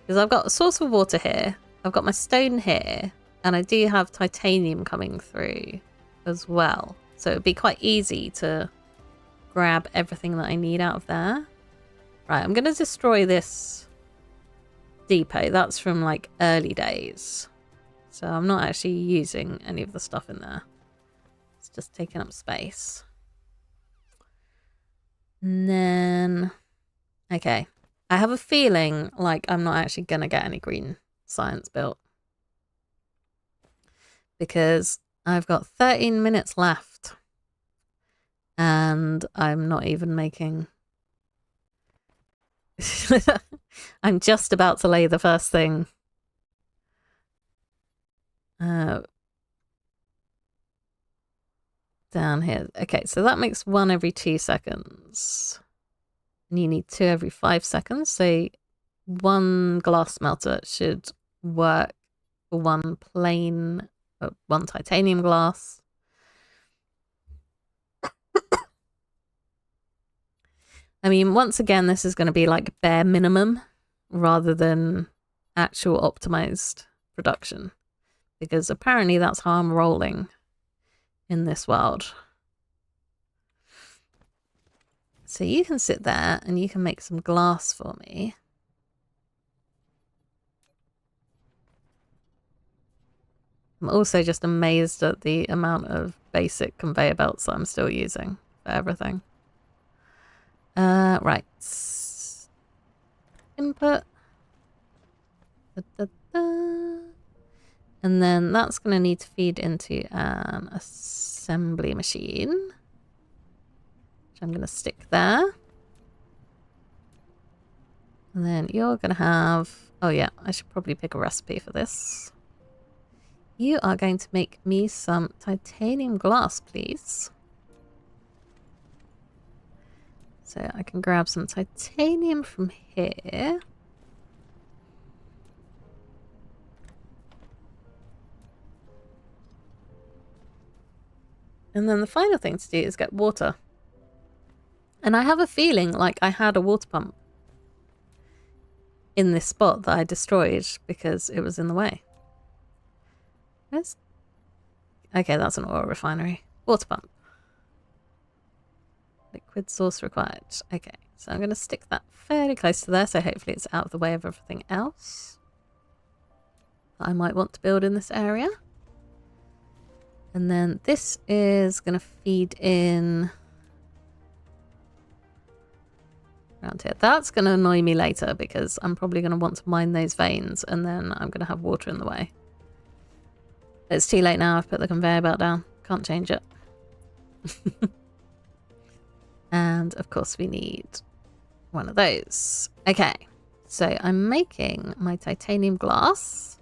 Because I've got a source of water here. I've got my stone here. And I do have titanium coming through as well. So it'd be quite easy to grab everything that I need out of there. Right, I'm going to destroy this depot. That's from like early days. So I'm not actually using any of the stuff in there. It's just taking up space. And then... Okay. I have a feeling like I'm not actually going to get any green science built. Because I've got 13 minutes left. And I'm not even making... I'm just about to lay the first thing. Down here. Okay, so that makes 1 every 2 seconds. And you need 2 every 5 seconds. So 1 glass smelter should work for 1 plain, 1 titanium glass. I mean, once again, this is going to be like bare minimum rather than actual optimized production. Because apparently that's how I'm rolling in this world. So you can sit there and you can make some glass for me. I'm also just amazed at the amount of basic conveyor belts that I'm still using for everything. Right. Input. Da, da, da. And then that's going to need to feed into an assembly machine, which I'm going to stick there. And then you're going to have... Oh yeah, I should probably pick a recipe for this. You are going to make me some titanium glass, please. So I can grab some titanium from here. And then the final thing to do is get water. And I have a feeling like I had a water pump in this spot that I destroyed because it was in the way. Where's... Okay, that's an oil refinery. Water pump. Liquid source required. Okay, so I'm going to stick that fairly close to there, so hopefully it's out of the way of everything else that I might want to build in this area. And then this is going to feed in around here. That's going to annoy me later because I'm probably going to want to mine those veins and then I'm going to have water in the way. It's too late now. I've put the conveyor belt down. Can't change it. And of course we need one of those. Okay, so I'm making my titanium glass.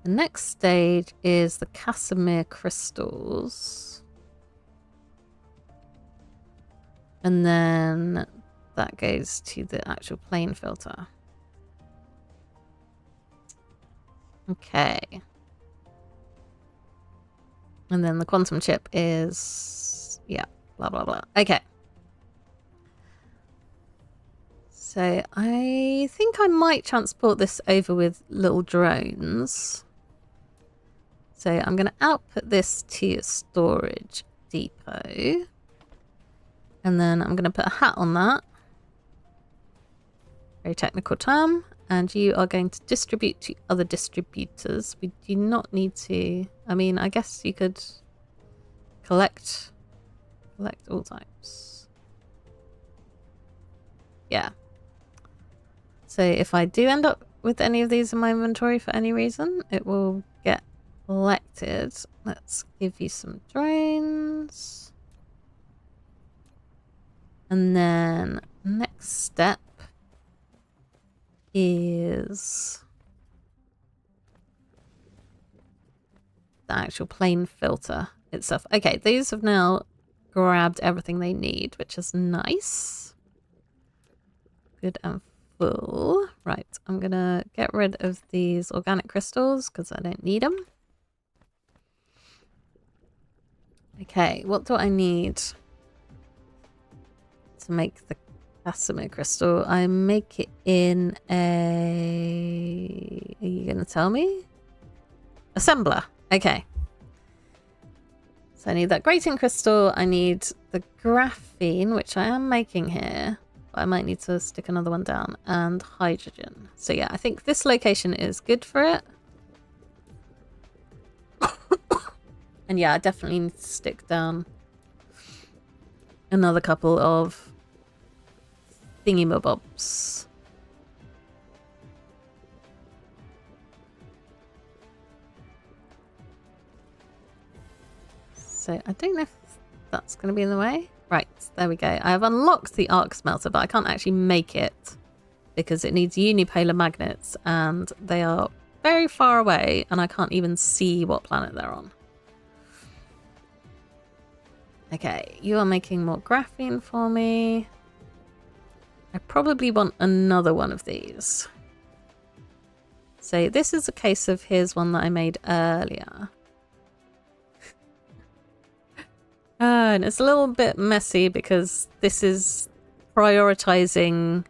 The next stage is the Casimir crystals. And then that goes to the actual plane filter. Okay. And then the quantum chip is... yeah, blah, blah, blah. Okay. So I think I might transport this over with little drones. So I'm going to output this to a storage depot. And then I'm going to put a hat on that. Very technical term. And you are going to distribute to other distributors. We do not need to... I mean, I guess you could collect all types. Yeah. So if I do end up with any of these in my inventory for any reason, it will get collected. Let's give you some drones. And then next step is the actual plane filter itself. Okay, these have now grabbed everything they need, which is nice. Good and full. Right, I'm gonna get rid of these organic crystals because I don't need them. Okay, what do I need to make the Casimir crystal? I make it in a... Are you gonna tell me? Assembler. Okay. So I need that graviton crystal. I need the graphene, which I am making here. I might need to stick another one down, and hydrogen. So yeah, I think this location is good for it. And yeah, I definitely need to stick down another couple of thingy-mabobs. So I don't know if that's going to be in the way. Right, there we go. I have unlocked the arc smelter, but I can't actually make it because it needs unipolar magnets and they are very far away and I can't even see what planet they're on. Okay, you are making more graphene for me. I probably want another one of these. So this is a case of here's one that I made earlier. And it's a little bit messy because this is prioritizing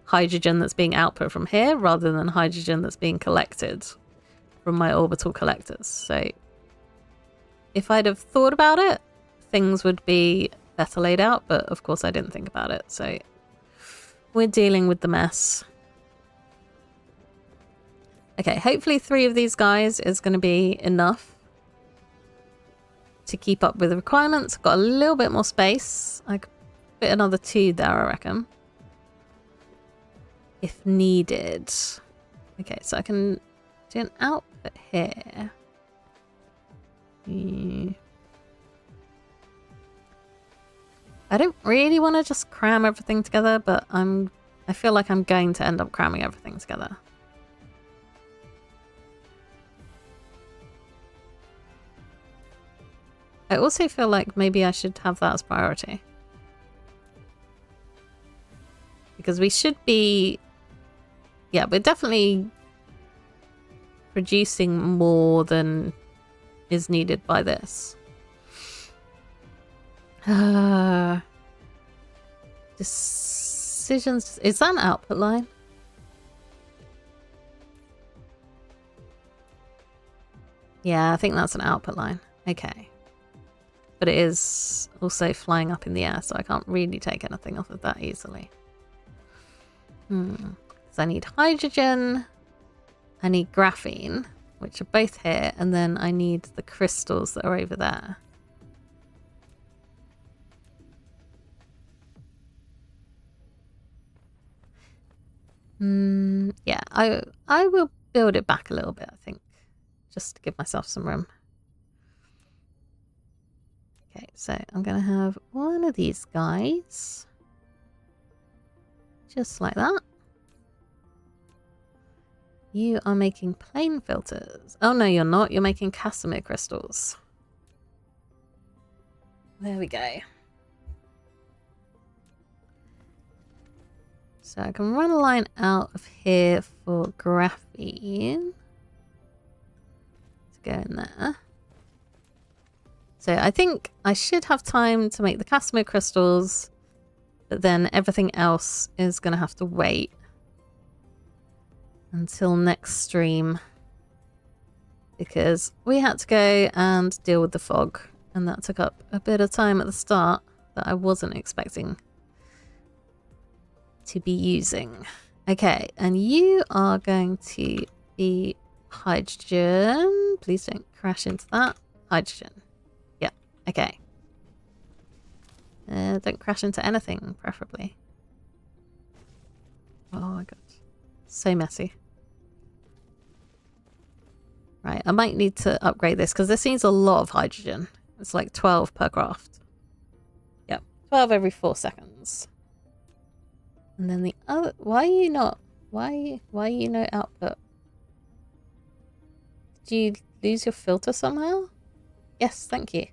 hydrogen that's being output from here rather than hydrogen that's being collected from my orbital collectors. So if I'd have thought about it, things would be better laid out, but of course I didn't think about it. So we're dealing with the mess. Okay, hopefully 3 of these guys is going to be enough to keep up with the requirements. Got a little bit more space. I could fit another 2 there, I reckon, if needed. Okay, so I can do an output here. I don't really want to just cram everything together, but I feel like I'm going to end up cramming everything together. I also feel like maybe I should have that as priority. Because we should be... Yeah, we're definitely producing more than is needed by this. Decisions... Is that an output line? Yeah, I think that's an output line. Okay. But it is also flying up in the air, so I can't really take anything off of that easily. So I need hydrogen, I need graphene, which are both here, and then I need the crystals that are over there. Yeah, I will build it back a little bit, I think, just to give myself some room. Okay, so I'm going to have one of these guys. Just like that. You are making plane filters. Oh, no, you're not. You're making Casimir crystals. There we go. So I can run a line out of here for graphene. To go in there. So I think I should have time to make the Casimir crystals, but then everything else is going to have to wait until next stream, because we had to go and deal with the fog, and that took up a bit of time at the start that I wasn't expecting to be using. Okay, and you are going to be hydrogen. Please don't crash into that. Hydrogen. Okay. Don't crash into anything, preferably. Oh my god. So messy. Right, I might need to upgrade this, because this needs a lot of hydrogen. It's like 12 per craft. Yep, 12 every 4 seconds. And then the other... Why are you not... Why are you no output? Did you lose your filter somehow? Yes, thank you.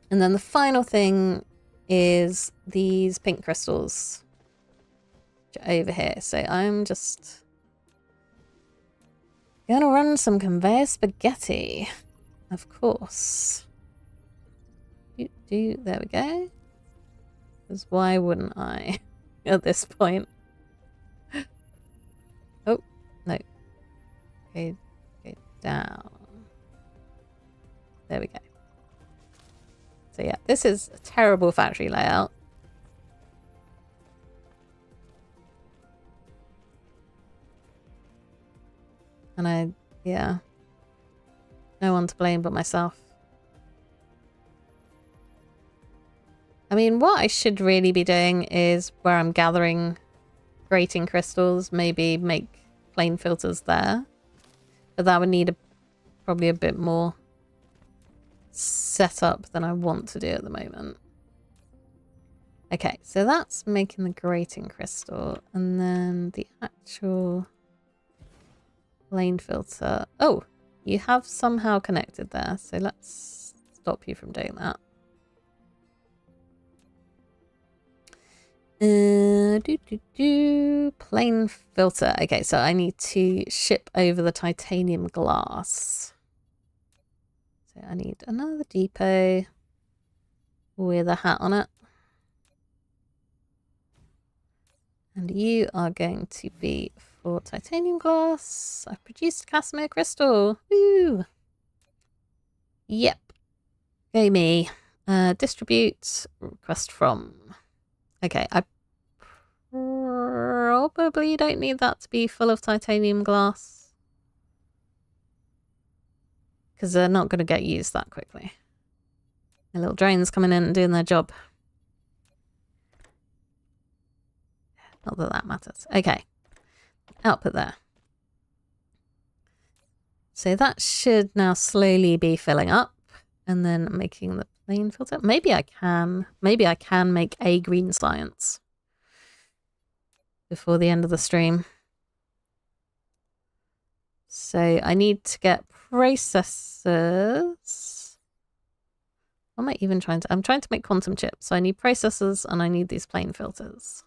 And then the final thing is these pink crystals over here. So I'm just gonna run some conveyor spaghetti, of course. There we go. Because why wouldn't I at this point? Oh, no. Okay, down. There we go. So yeah, this is a terrible factory layout. And yeah, no one to blame but myself. I mean, what I should really be doing is where I'm gathering grating crystals, maybe make plane filters there. But that would need probably a bit more setup than I want to do at the moment. Okay, so that's making the grating crystal, and then the actual plane filter. Oh, you have somehow connected there, so let's stop you from doing that. Plane filter. Okay, so I need to ship over the titanium glass. So I need another depot with a hat on it. And you are going to be for titanium glass. I've produced Casimir crystal. Woo! Yep. Go me. Distribute. Request from. Okay, I probably don't need that to be full of titanium glass. because they're not going to get used that quickly. The little drones coming in and doing their job. Not that that matters. Okay. Output there. So that should now slowly be filling up and then making the plane filter. Maybe I can make a green science before the end of the stream. So I need to get processors. What am I even trying to? I'm trying to make quantum chips. So I need processors and I need these plane filters.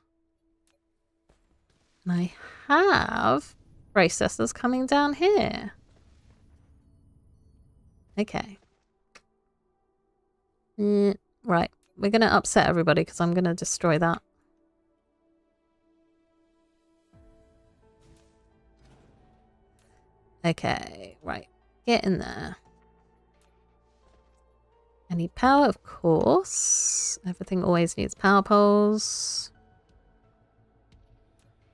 And I have processors coming down here. Okay. Right. We're going to upset everybody because I'm going to destroy that. Okay. Right. Get in there. I need power, of course. Everything always needs power poles.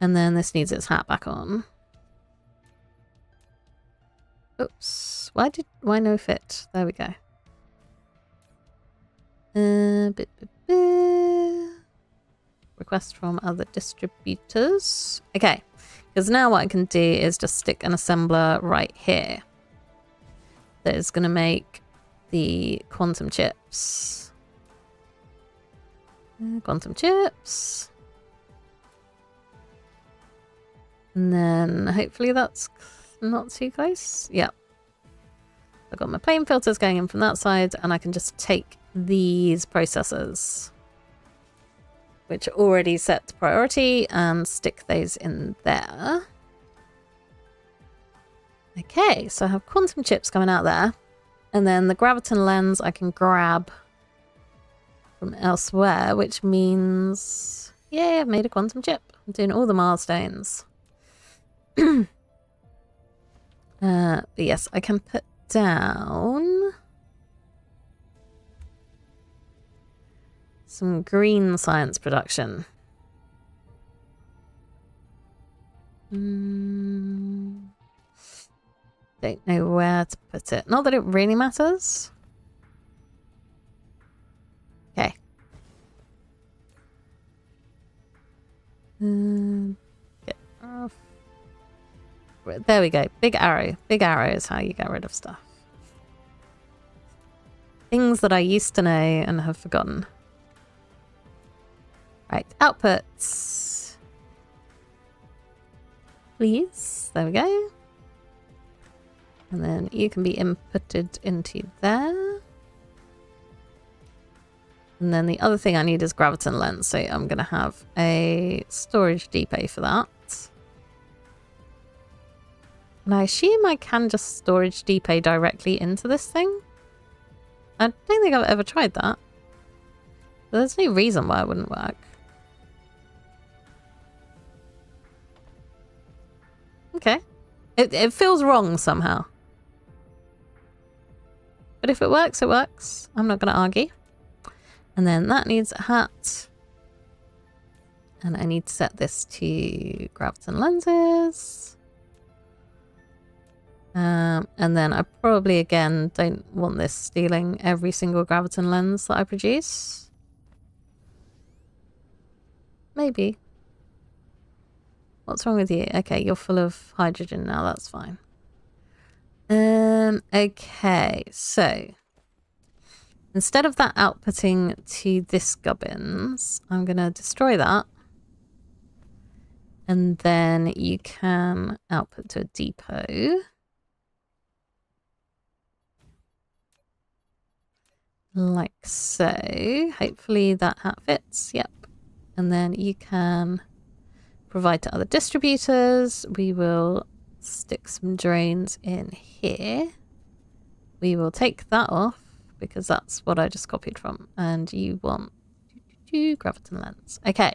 And then this needs its hat back on. Oops. Why no fit? There we go. Request from other distributors. Okay. Because now what I can do is just stick an assembler right here. That is going to make the quantum chips. Quantum chips. And then hopefully that's not too close. Yep. I've got my plane filters going in from that side and I can just take these processors, which are already set to priority, and stick those in there. Okay, so I have quantum chips coming out there. And then the graviton lens I can grab from elsewhere, which means, yay, I've made a quantum chip. I'm doing all the milestones. But yes, I can put down some green science production. Don't know where to put it. Not that it really matters. Okay. Get off. There we go. Big arrow. Big arrow is how you get rid of stuff. Things that I used to know and have forgotten. Right, outputs. Please. There we go. And then you can be inputted into there. And then the other thing I need is graviton lens. So I'm going to have a storage depot for that. And I assume I can just storage depot directly into this thing. I don't think I've ever tried that. But there's no reason why it wouldn't work. Okay. It feels wrong somehow. But if it works, it works. I'm not going to argue. And then that needs a hat. And I need to set this to graviton lenses. And then I probably, again, don't want this stealing every single graviton lens that I produce. Maybe. What's wrong with you? Okay, you're full of hydrogen now. That's fine. Okay, so instead of that outputting to this gubbins, I'm going to destroy that. And then you can output to a depot. Like so. Hopefully that hat fits. Yep. And then you can provide to other distributors. We will stick some drones in here. We will take that off because that's what I just copied from. And you want graviton lens. Okay.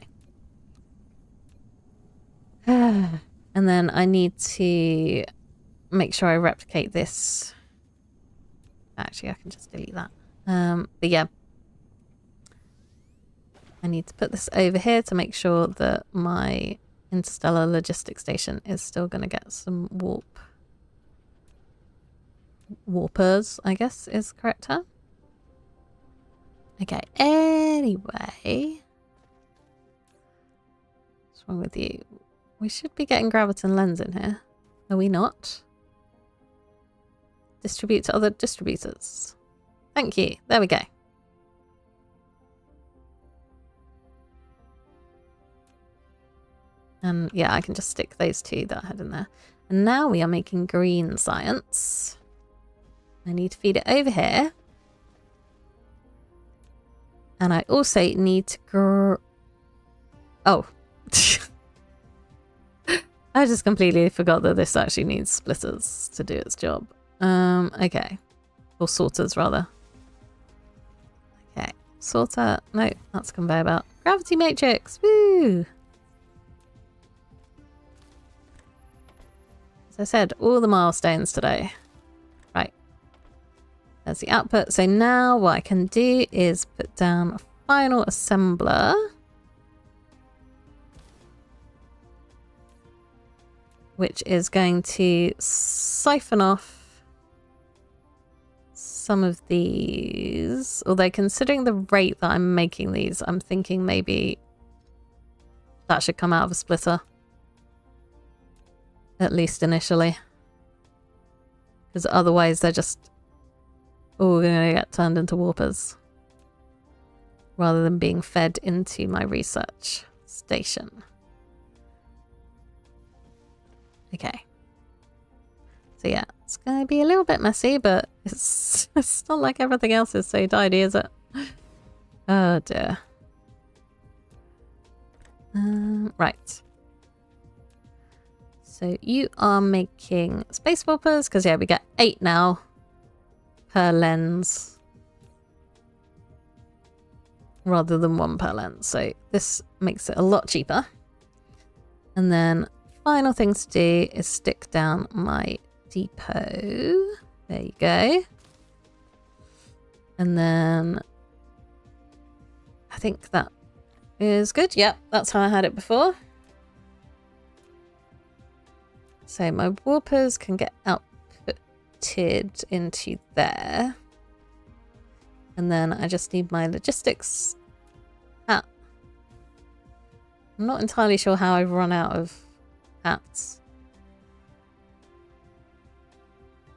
And then I need to make sure I replicate this. Actually, I can just delete that. But yeah, I need to put this over here to make sure that my interstellar logistics station is still going to get some warp. warpers, I guess is the correct term. Okay, anyway. What's wrong with you? We should be getting graviton lens in here. Are we not? Distribute to other distributors. Thank you. There we go. And yeah, I can just stick those two that I had in there. And now we are making green science. I need to feed it over here. And I also need to oh. I just completely forgot that this actually needs splitters to do its job. Okay. Or sorters, rather. Okay. Sorter. No, that's conveyor belt. Gravity matrix. Woo! As I said, all the milestones today. Right. There's the output. So now what I can do is put down a final assembler. Which is going to siphon off some of these. Although considering the rate that I'm making these, I'm thinking maybe that should come out of a splitter. At least initially. Because otherwise they're just all going to get turned into warpers. Rather than being fed into my research station. Okay. So yeah, it's going to be a little bit messy, but it's not like everything else is so tidy, is it? Oh dear. Right. So you are making space warpers, because yeah, we get 8 now per lens. Rather than 1 per lens. So this makes it a lot cheaper. And then final thing to do is stick down my depot. There you go. And then I think that is good. Yep, that's how I had it before. So my warpers can get outputted into there. And then I just need my logistics hat. I'm not entirely sure how I've run out of hats.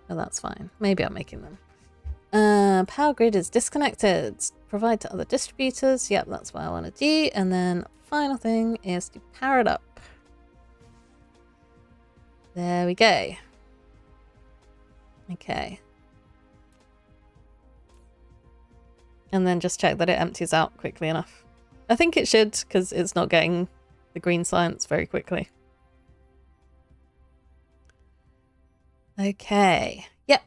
Oh, that's fine. Maybe I'm making them. Power grid is disconnected. Provide to other distributors. Yep, that's what I want to do. And then final thing is to power it up. There we go. Okay. And then just check that it empties out quickly enough. I think it should, because it's not getting the green science very quickly. Okay. Yep.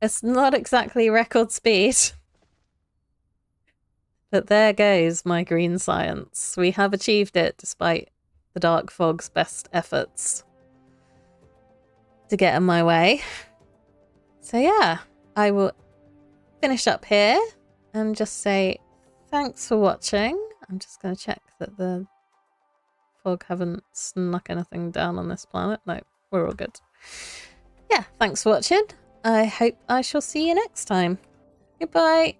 It's not exactly record speed. But there goes my green science. We have achieved it despite the dark fog's best efforts to get in my way. So yeah, I will finish up here and just say thanks for watching. I'm just going to check that the fog haven't snuck anything down on this planet. No, we're all good. Yeah, thanks for watching. I hope I shall see you next time. Goodbye.